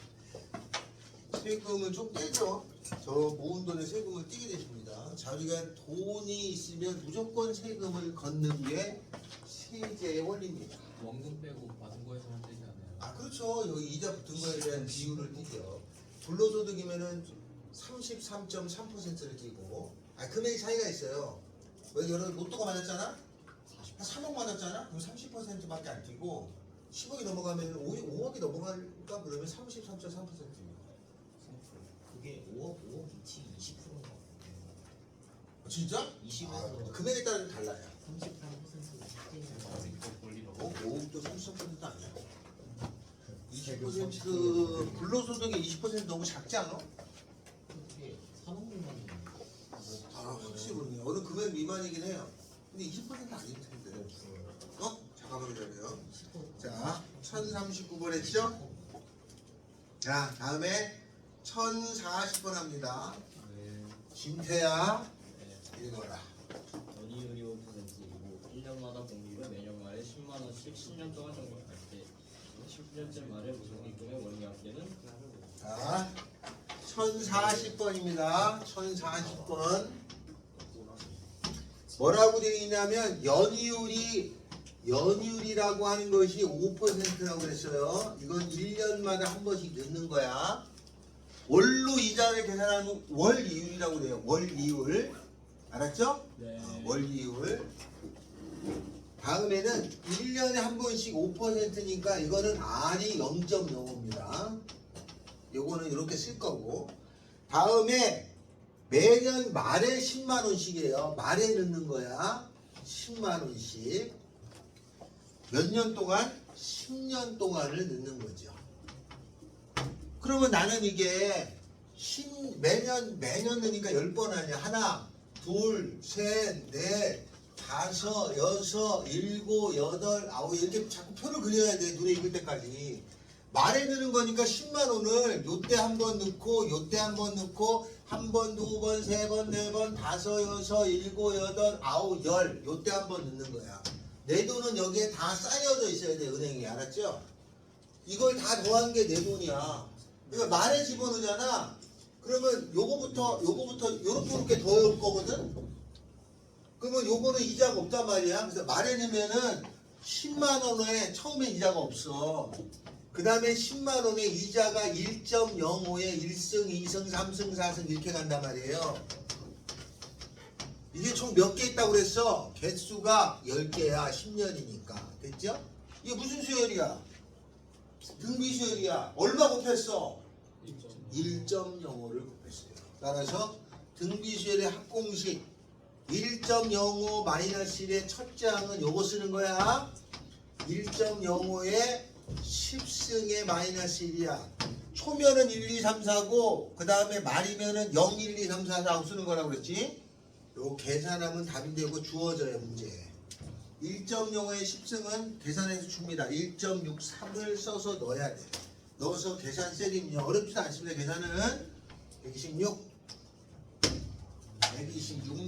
Speaker 1: 세금은 좀 떼죠. 저 모은 돈에 세금을 떼게 되십니다. 자, 우리가 돈이 있으면 무조건 세금을 걷는 게 세제의 원리입니다.
Speaker 8: 원금 빼고 받은 거에서 만 되지 않아요?
Speaker 1: 아, 그렇죠. 여기 이자 붙은 거에 대한 비율을 띄죠. 불로소득이면은 33.3%를 띄고, 금액이 차이가 있어요. 왜 여러분 로또가 맞았잖아? 한 3억 맞았잖아? 그럼 30%밖에 안 띄고 10억이 넘어가면 5억이 넘어갈까 그러면 33.3%입니다.
Speaker 3: 그게 5억 2치 20%인가?
Speaker 1: 진짜?
Speaker 3: 20에서
Speaker 1: 금액에 따라 좀 달라요.
Speaker 3: 33%가 특징이
Speaker 7: 이거 볼리로
Speaker 1: 5억도 33%도 아니야. 20% 불로소득의 20% 너무 작지 않아?
Speaker 3: 그렇게 산업물만
Speaker 1: 아, 확실히 모르네. 어느 금액 미만이긴 해요. 근데 20% 아닐 텐데. 잠깐만 기다려요. 자, 1039번 했죠? 자, 다음에 1040번 합니다.
Speaker 7: 네.
Speaker 1: 김태야, 읽어라.
Speaker 3: 연이율이 5%이고 1년마다 공비를 매년 말에 10만 원씩 10년 동안 정액할 때 10년째 말에 무슨 입금의 원리학계는
Speaker 1: 자, 1040번입니다. 1040번. 뭐라고 되어 있냐면 연이율이라고 하는 것이 5%라고 그랬어요. 이건 1년마다 한 번씩 넣는 거야. 월로 이자를 계산하면 월이율이라고 그래요. 월이율. 알았죠?
Speaker 3: 네.
Speaker 1: 월이율. 다음에는 1년에 한 번씩 5%니까 이거는 R이 0.05입니다. 요거는 이렇게 쓸 거고. 다음에 매년 말에 10만 원씩이에요. 말에 넣는 거야. 10만 원씩. 몇 년 동안? 10년 동안을 넣는 거죠. 그러면 나는 이게 매년 넣으니까 10번 아니야. 하나, 둘, 셋, 넷, 다섯, 여섯, 일곱, 여덟, 아홉 이렇게 자꾸 표를 그려야 돼. 눈에 익을 때까지. 말에 넣는 거니까 10만 원을 요때 한 번 넣고 요때 한 번 넣고 한 번, 두 번, 세 번, 네 번, 다섯, 여섯, 일곱, 여덟, 아홉, 열 요때 한 번 넣는 거야. 내 돈은 여기에 다 쌓여져 있어야 돼. 은행에. 알았죠? 이걸 다 더한 게 내 돈이야. 그러니까 말에 집어넣잖아. 그러면 요거부터 요렇게 더할 거거든. 그러면 요거는 이자가 없단 말이야. 그래서 말에 넣으면은 10만 원에 처음에 이자가 없어. 그 다음에 10만 원에 이자가 1.05에 1승, 2승, 3승, 4승 이렇게 간단 말이에요. 이게 총 몇 개 있다고 그랬어? 개수가 10개야. 10년이니까. 됐죠? 이게 무슨 수열이야? 등비 수열이야. 얼마 곱했어? 1.05를 곱했어요. 따라서 등비 수열의 합공식 1.05 마이너스 1의 첫째 항은 요거 쓰는 거야. 1.05에 10승의 마이너스 1이야. 초면은 1, 2, 3, 4고 그 다음에 말이면은 0, 1, 2, 3, 4, 4 쓰는 거라고 그랬지. 요 계산하면 답이 되고 주어져요 문제. 1.05의 10승은 계산해서 줍니다. 1.63을 써서 넣어야 돼. 넣어서 계산 셀이면요 어렵지도 않습니다. 계산은 126만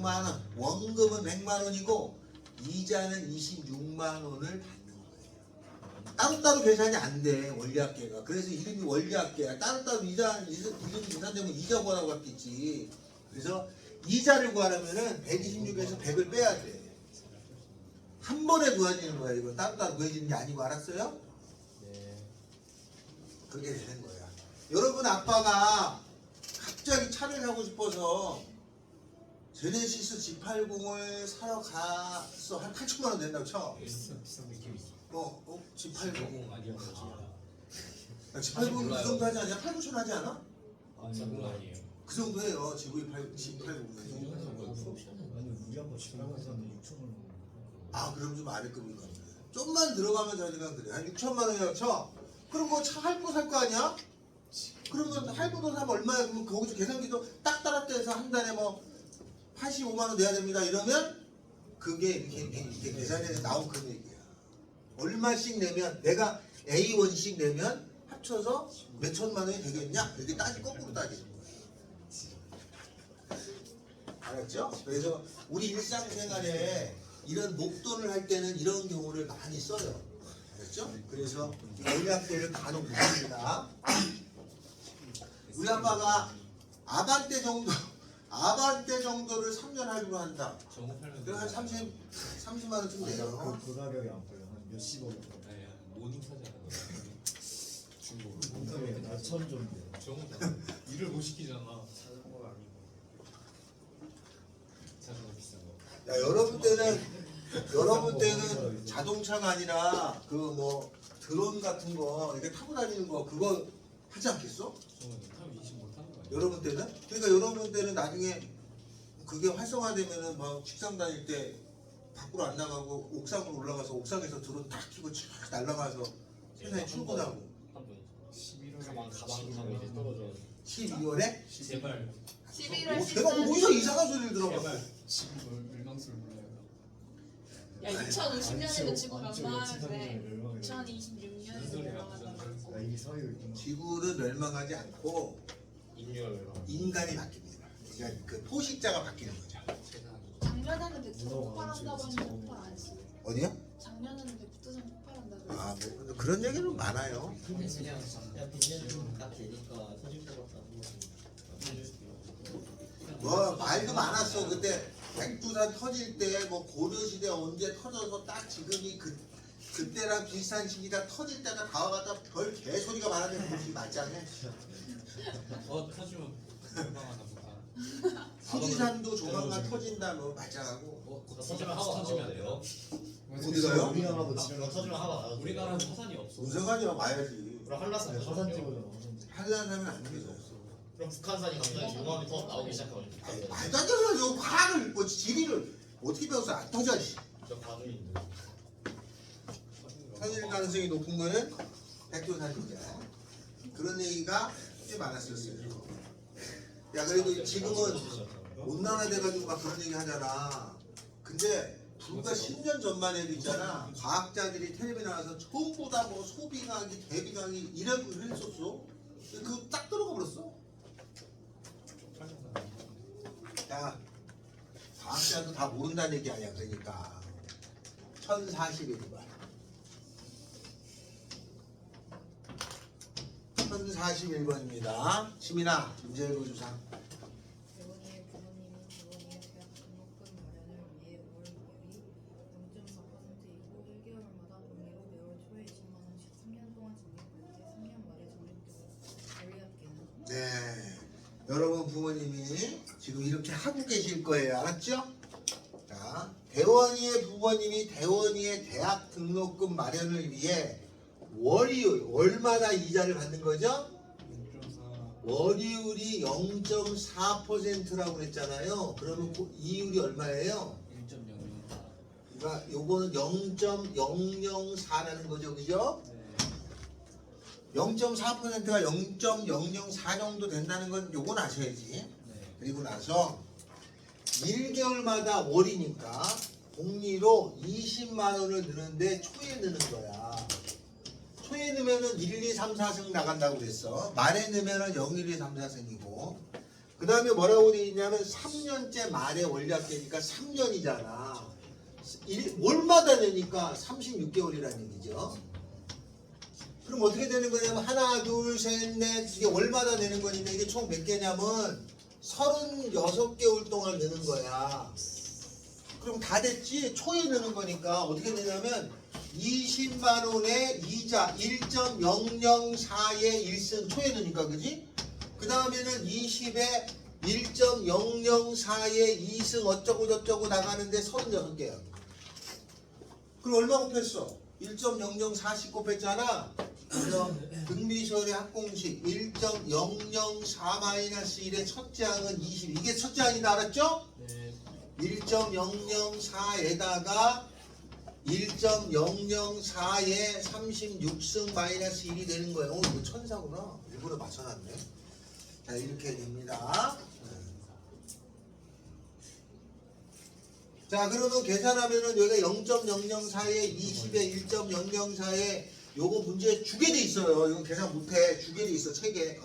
Speaker 1: 원. 원금은 100만 원이고 이자는 26만 원을 받는 거예요. 따로따로 계산이 안 돼 원리학계가. 그래서 이름이 원리학계야. 따로따로 이름이 계산되면 이자 구하라고 했겠지. 그래서 이자를 구하려면은 126에서 100을 빼야 돼. 한 번에 구해지는 거야. 이거 따로따로 구해지는 게 아니고 알았어요?
Speaker 3: 네.
Speaker 1: 그게 되는 거야. 여러분 아빠가 갑자기 차를 사고 싶어서 제네시스 G80을 사러 갔어. 한 8천만 원 된다고 쳐.
Speaker 3: 비싼 느낌이 있어.
Speaker 1: G80.
Speaker 3: 아니요.
Speaker 1: G80 그 정도 하지 않냐? 8, 9천 하지 않아?
Speaker 3: 자동 아니에요.
Speaker 1: 그 정도 해요. G80.
Speaker 2: 아니 우리 아빠 지금 사는데 6천 원.
Speaker 1: 아 그럼 좀 아래급인가 보네. 좀만 들어가면 저리가 그래. 한 6천만 원이라고 쳐. 그럼 뭐 차 할부 살 거 아니야? 그러면 할부도 사면 얼마야? 그러면 거기서 계산기도 딱 따랐다 해서 한 달에 뭐 85만 원 내야 됩니다. 이러면 그게 이렇게 계산해서 나온 그 얘기야. 얼마씩 내면 내가 A1씩 내면 합쳐서 몇 천만 원이 되겠냐? 이렇게 거꾸로 따지는 거야. 알았죠? 그래서 우리 일상생활에 이런 목돈을 할 때는 이런 경우를 많이 써요. 알았죠? 그래서 원리학계를 간혹 묻습니다. 우리 아빠가 아반떼 정도를 3년 할부로 한다.
Speaker 8: 정업하려면
Speaker 1: 그럼 한 30만 원쯤 내요.
Speaker 2: 그 가격이 안 팔려. 한 몇십억.
Speaker 8: 아니 모닝 사잖아. 중국으로.
Speaker 2: 그 가격이 몇천 정도.
Speaker 8: 정업 일을 못 시키잖아.
Speaker 3: 자전거가 아니고.
Speaker 8: 자전거 비싼 거.
Speaker 1: 야, 여러분 때는 자동차가 아니라 그 뭐 드론 같은 거 이렇게 타고 다니는 거 그거 하지 않겠어?
Speaker 8: 저는 타면 인식 못하는 거 아니야?
Speaker 1: 여러분 때는? 그러니까 여러분 때는 나중에 그게 활성화되면은 막 식당 다닐 때 밖으로 안 나가고 옥상으로 올라가서 옥상에서 드론 딱 켜고 쫙 날아가서 세상에 출근하고.
Speaker 3: 한 번.
Speaker 8: 11월에
Speaker 3: 가방 타면 이제 떨어져.
Speaker 1: 12월에?
Speaker 8: 제발
Speaker 4: 11월
Speaker 1: 내가
Speaker 4: 13일.
Speaker 1: 어디서 이상한 소리를 들어봤어?
Speaker 8: 제발 지금 멸망설 몰라요.
Speaker 4: 야 2050년에도 지구 멸망하는데
Speaker 2: 멸망해.
Speaker 4: 2026년에도
Speaker 8: 무슨 소리야?
Speaker 4: 멸망한다고.
Speaker 2: 야 이게 사회가 있구나.
Speaker 1: 지구는 멸망하지 않고
Speaker 3: 인류열.
Speaker 1: 인간이 바뀝니다. 그러니까 그 포식자가 바뀌는 거죠.
Speaker 8: 세상에.
Speaker 4: 작년에는 백두산
Speaker 2: 문어가
Speaker 4: 폭발한다고
Speaker 2: 진짜
Speaker 4: 했는데 폭발 안 했어.
Speaker 1: 어디요?
Speaker 4: 작년에는 백두산 폭발한다고 했어.
Speaker 1: 아, 뭐 그런 얘기는 많아요.
Speaker 3: 그냥 비즈니스 딱 되니까 터질 것 같다는
Speaker 1: 뭐 말도 많았어. 그때 백두산 터질 때 뭐 고려시대 언제 터져서 딱 지금이 그때랑 비슷한 시기가 터질 때가 다 와가다 별 개소리가 많았는데 그것이 맞지 않냐?
Speaker 8: 터지면 멸망하나 보다.
Speaker 1: 후지산도 조만간 터진다 뭐 맞아가고.
Speaker 3: 터지면 하고 터지면 안 돼요.
Speaker 1: 어디가요?
Speaker 2: 우리나라도 지금
Speaker 3: 터지면 하고 나가요.
Speaker 8: 우리나라는 화산이 없어.
Speaker 1: 우승하냐 와야지.
Speaker 3: 그럼 한라산
Speaker 2: 화산 찍어줘. 화산 찍어.
Speaker 1: 하려는 사람은 안 되죠.
Speaker 3: 그럼 북한산이 갑자기 용암이 터 나오기 시작하면
Speaker 1: 아이, 말도 안 되는 소리야. 과학을 뭐 지리를 어떻게 배워서 안 터져? 씨.
Speaker 3: 저 과도인데.
Speaker 1: 터질 가능성이 높은 거는 백두산이죠. 그런 얘기가 꽤 많았었어요. 야 그래도 지금은 온난화돼가지고 막 그런 얘기 하잖아. 근데 불과 10년 전만 해도 있잖아. 과학자들이 텔레비 나와서 전부 다 뭐 소비강이, 대비강이 이래고 그랬었어. 그거 딱 들어가 버렸어. 야, 과학자도 다 모른다는 얘기 아니야. 그러니까 1041번. 1041번입니다. 시민아, 문제로 주상.
Speaker 9: 대원이의 부모님이 대원이의 대학 등록금 마련을 위해 월급이 0.4%이고 1개월마다 동의로 매월 초에 20만 원씩 3년 동안 적립하는데 3년 말에 적립되고 원리학계는
Speaker 1: 네, 여러분 부모님이 지금 이렇게 하고 계실 거예요. 알았죠? 자, 대원이의 부모님이 대원이의 대학 등록금 마련을 위해 월마다 이자를 받는 거죠?
Speaker 8: 6.4.
Speaker 1: 월이율이 0.4%라고 그랬잖아요. 그러면 그 이율이 얼마예요?
Speaker 8: 1.004.
Speaker 1: 그러니까 요거는 0.004라는 거죠, 그죠?
Speaker 8: 네.
Speaker 1: 0.4%가 0.004 정도 된다는 건 요건 아셔야지.
Speaker 8: 네.
Speaker 1: 그리고 나서 1개월마다 월이니까 복리로 20만 원을 넣는데 초에 넣는 거야. 초에 넣으면은 1, 2, 3, 4승 나간다고 그랬어. 말에 넣으면은 0, 1, 2, 3, 4승이고. 그 다음에 뭐라고 돼 있냐면 3년째 말에 원리학계니까 3년이잖아. 월마다 내니까 36개월이라는 얘기죠. 그럼 어떻게 되는 거냐면 하나, 둘, 셋, 넷 이게 월마다 내는 거니까 이게 총 몇 개냐면 36개월 동안 내는 거야. 그럼 다 됐지? 초에 넣는 거니까 어떻게 되냐면 20만 원에 이자 1.004의 1승 초에 넣으니까 그지? 그 다음에는 20에 1.004의 2승 어쩌고 저쩌고 나가는데 36개야. 그럼 얼마 곱했어? 1.004씩 곱했잖아. 그래서 등비시험의 합공식 1.004-1의 첫째 항은 20. 이게 첫째 항이다 알았죠?
Speaker 3: 네.
Speaker 1: 1.004에다가 1.004에 36승 마이너스 1이 되는 거예요. 이거 천사구나. 일부러 맞춰놨네. 자, 이렇게 됩니다. 자, 그러면 계산하면은 여기가 0.004에 20에 1.004에 요거 문제 주게 돼 있어요. 이거 계산 못해. 주게 돼 있어. 책에.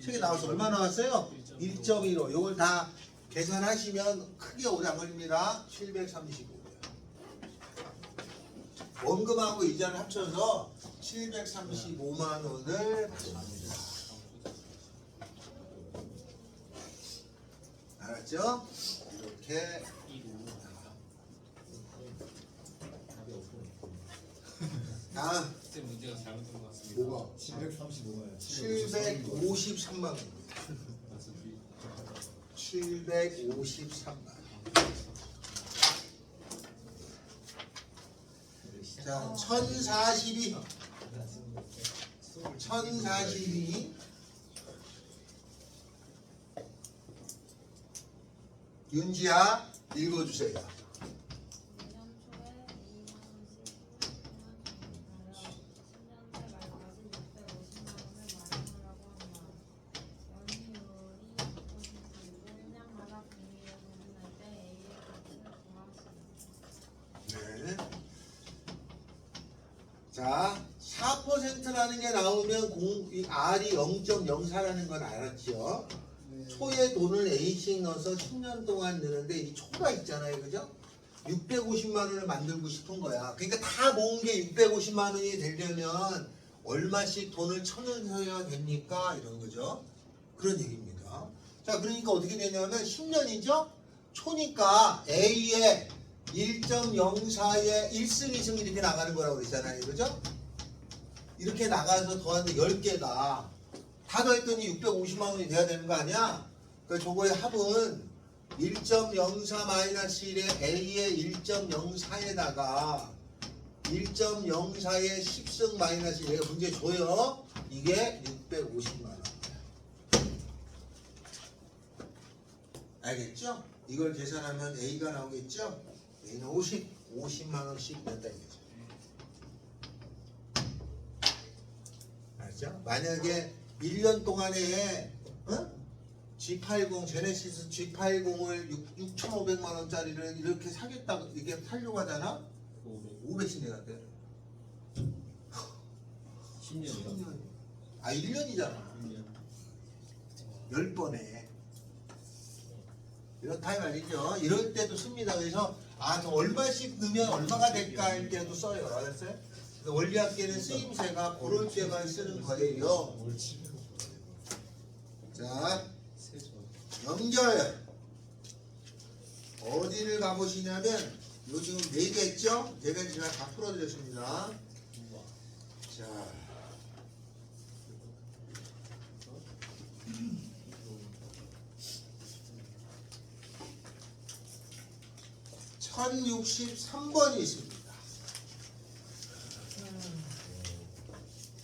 Speaker 1: 책에 나와서 얼마 나왔어요? 1.15. 요걸 다 계산하시면 크게 오래 안 걸립니다. 735. 원금하고 이자를 합쳐서 735만 원을 받습니다. 알았죠? 이렇게 다음
Speaker 8: 그때 문제가 잘못된 것 같습니다.
Speaker 1: 뭐가?
Speaker 2: 735만원
Speaker 1: 753만 원입니다. 753만 원. 자, 1042. 1042. 윤지야, 읽어주세요.
Speaker 9: 내년 초에 2만 원씩 분양하여 10년째 말까지 650만 원을 마련하라고 한다. 연이율이 10%이고 1년마다 분기를 계산할 때 A의 값을 구하시오.
Speaker 1: 네. 자, 4%라는 게 나오면 이 R이 0.04라는 건 알았죠? 초에 돈을 A씩 넣어서 10년 동안 넣는데 이 초가 있잖아요. 그죠? 650만 원을 만들고 싶은 거야. 그러니까 다 모은 게 650만 원이 되려면 얼마씩 돈을 쳐넣어야 됩니까? 이런 거죠. 그런 얘기입니다. 자, 그러니까 어떻게 되냐면 10년이죠? 초니까 A에 1.04에 1승, 2승 이렇게 나가는 거라고 그랬잖아요. 그죠? 이렇게 나가서 더하는데 10개다. 다 더했더니 650만 원이 돼야 되는 거 아니야? 그러니까 저거의 합은 1.04-1에 A의 1.04에다가 1.04에 10승 마이너스 1가 문제 줘요. 이게 650만 원. 알겠죠? 이걸 계산하면 A가 나오겠죠? A는 50만 원씩 낸다 이거죠. 알죠? 만약에 1년 동안에 G80 제네시스 G80을 6,500만 원짜리를 이렇게 사겠다고 이게 살려고 하잖아? 500씩 내갔대.
Speaker 7: 10년이요?
Speaker 1: 아 1년이잖아. 10번에. 이렇다 이 말이죠. 이럴 때도 씁니다. 그래서 저 얼마씩 넣으면 얼마가 될까 할 때도 써요. 알았어요? 원리학계는 쓰임새가 그럴 때만 쓰는 거예요. 자, 연결. 어디를 가보시냐면 요 지금 4개 했죠? 4개 제가 다 풀어드렸습니다. 자, 1063번이 있습니다.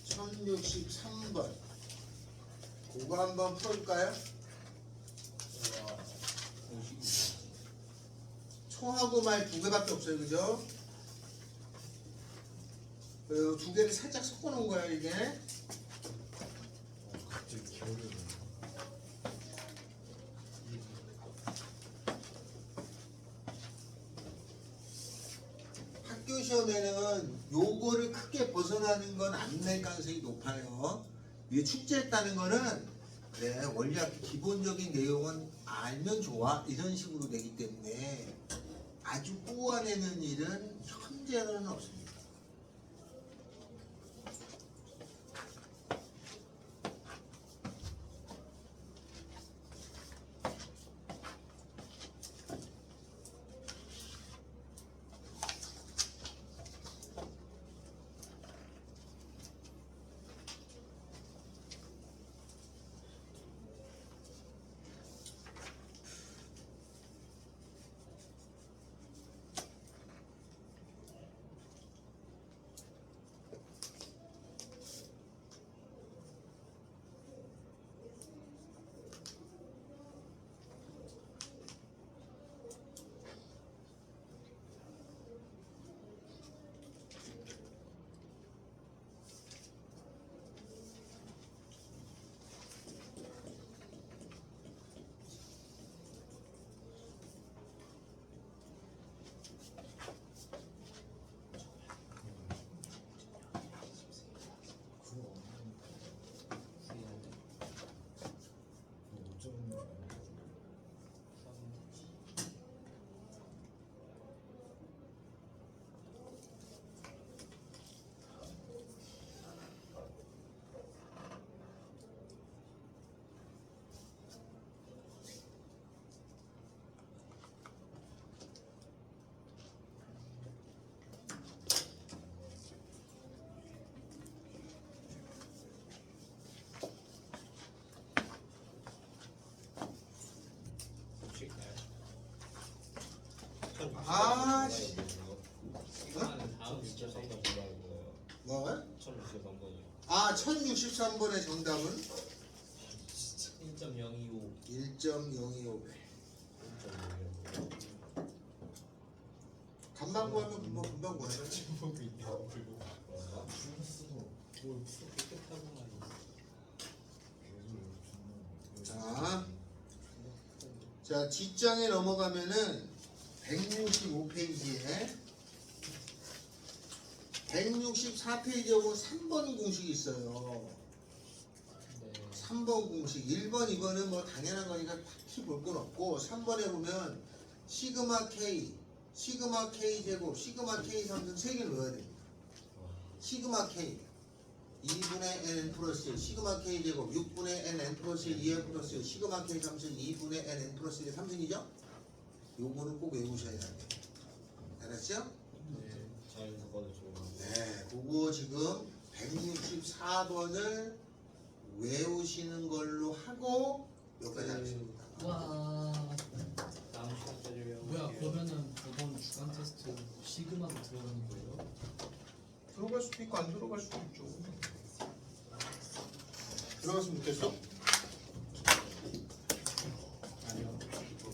Speaker 1: 1063번. 그거 한번 풀어줄까요? 초하고 말 2개밖에 없어요. 그죠? 그 2개를 살짝 섞어 놓은 거예요, 이게.
Speaker 2: 갑자기 겨울에
Speaker 1: 요거를 크게 벗어나는 건 안 낼 가능성이 높아요. 이게 축제했다는 거는 그래 원리학 기본적인 내용은 알면 좋아 이런 식으로 되기 때문에 아주 꼬아내는 일은 현재는 없습니다. 아, 씨.
Speaker 3: 시그마는 다음 숫자 성분
Speaker 1: 뭐?
Speaker 3: 1063번이요.
Speaker 1: 아, 1063번의 정답은
Speaker 3: 1.025.
Speaker 1: 1.025. 간만 구하면 뭐 금방 구하죠. 자, 뒷장에 넘어가면은 165페이지에 164페이지에 보면 3번 공식이 있어요. 3번 공식. 1번, 2번은 뭐 당연한 거니까 딱히 볼 건 없고 3번에 보면 시그마 K, 시그마 K 제곱, 시그마 K 삼성 3개를 넣어야 됩니다. 시그마 K 2분의 n 플러스 1, 시그마 K 제곱 6분의 n 플러스 1, 2n 플러스 1, 시그마 K 삼성 2분의 n 플러스 1의 3승이죠? 요거는 꼭 외우셔야 돼요. 알았죠?
Speaker 3: 네. 자연사건을 좋아하는.
Speaker 1: 네, 그거 지금 164번을 외우시는 걸로 하고 여기까지 하겠습니다.
Speaker 10: 와
Speaker 3: 다음 시간 때를
Speaker 10: 뭐야 그러면은 저번 주간 테스트 시그마도 들어가는 거예요?
Speaker 1: 들어갈 수도 있고 안 들어갈 수도 있죠. 들어갔으면 좋겠어?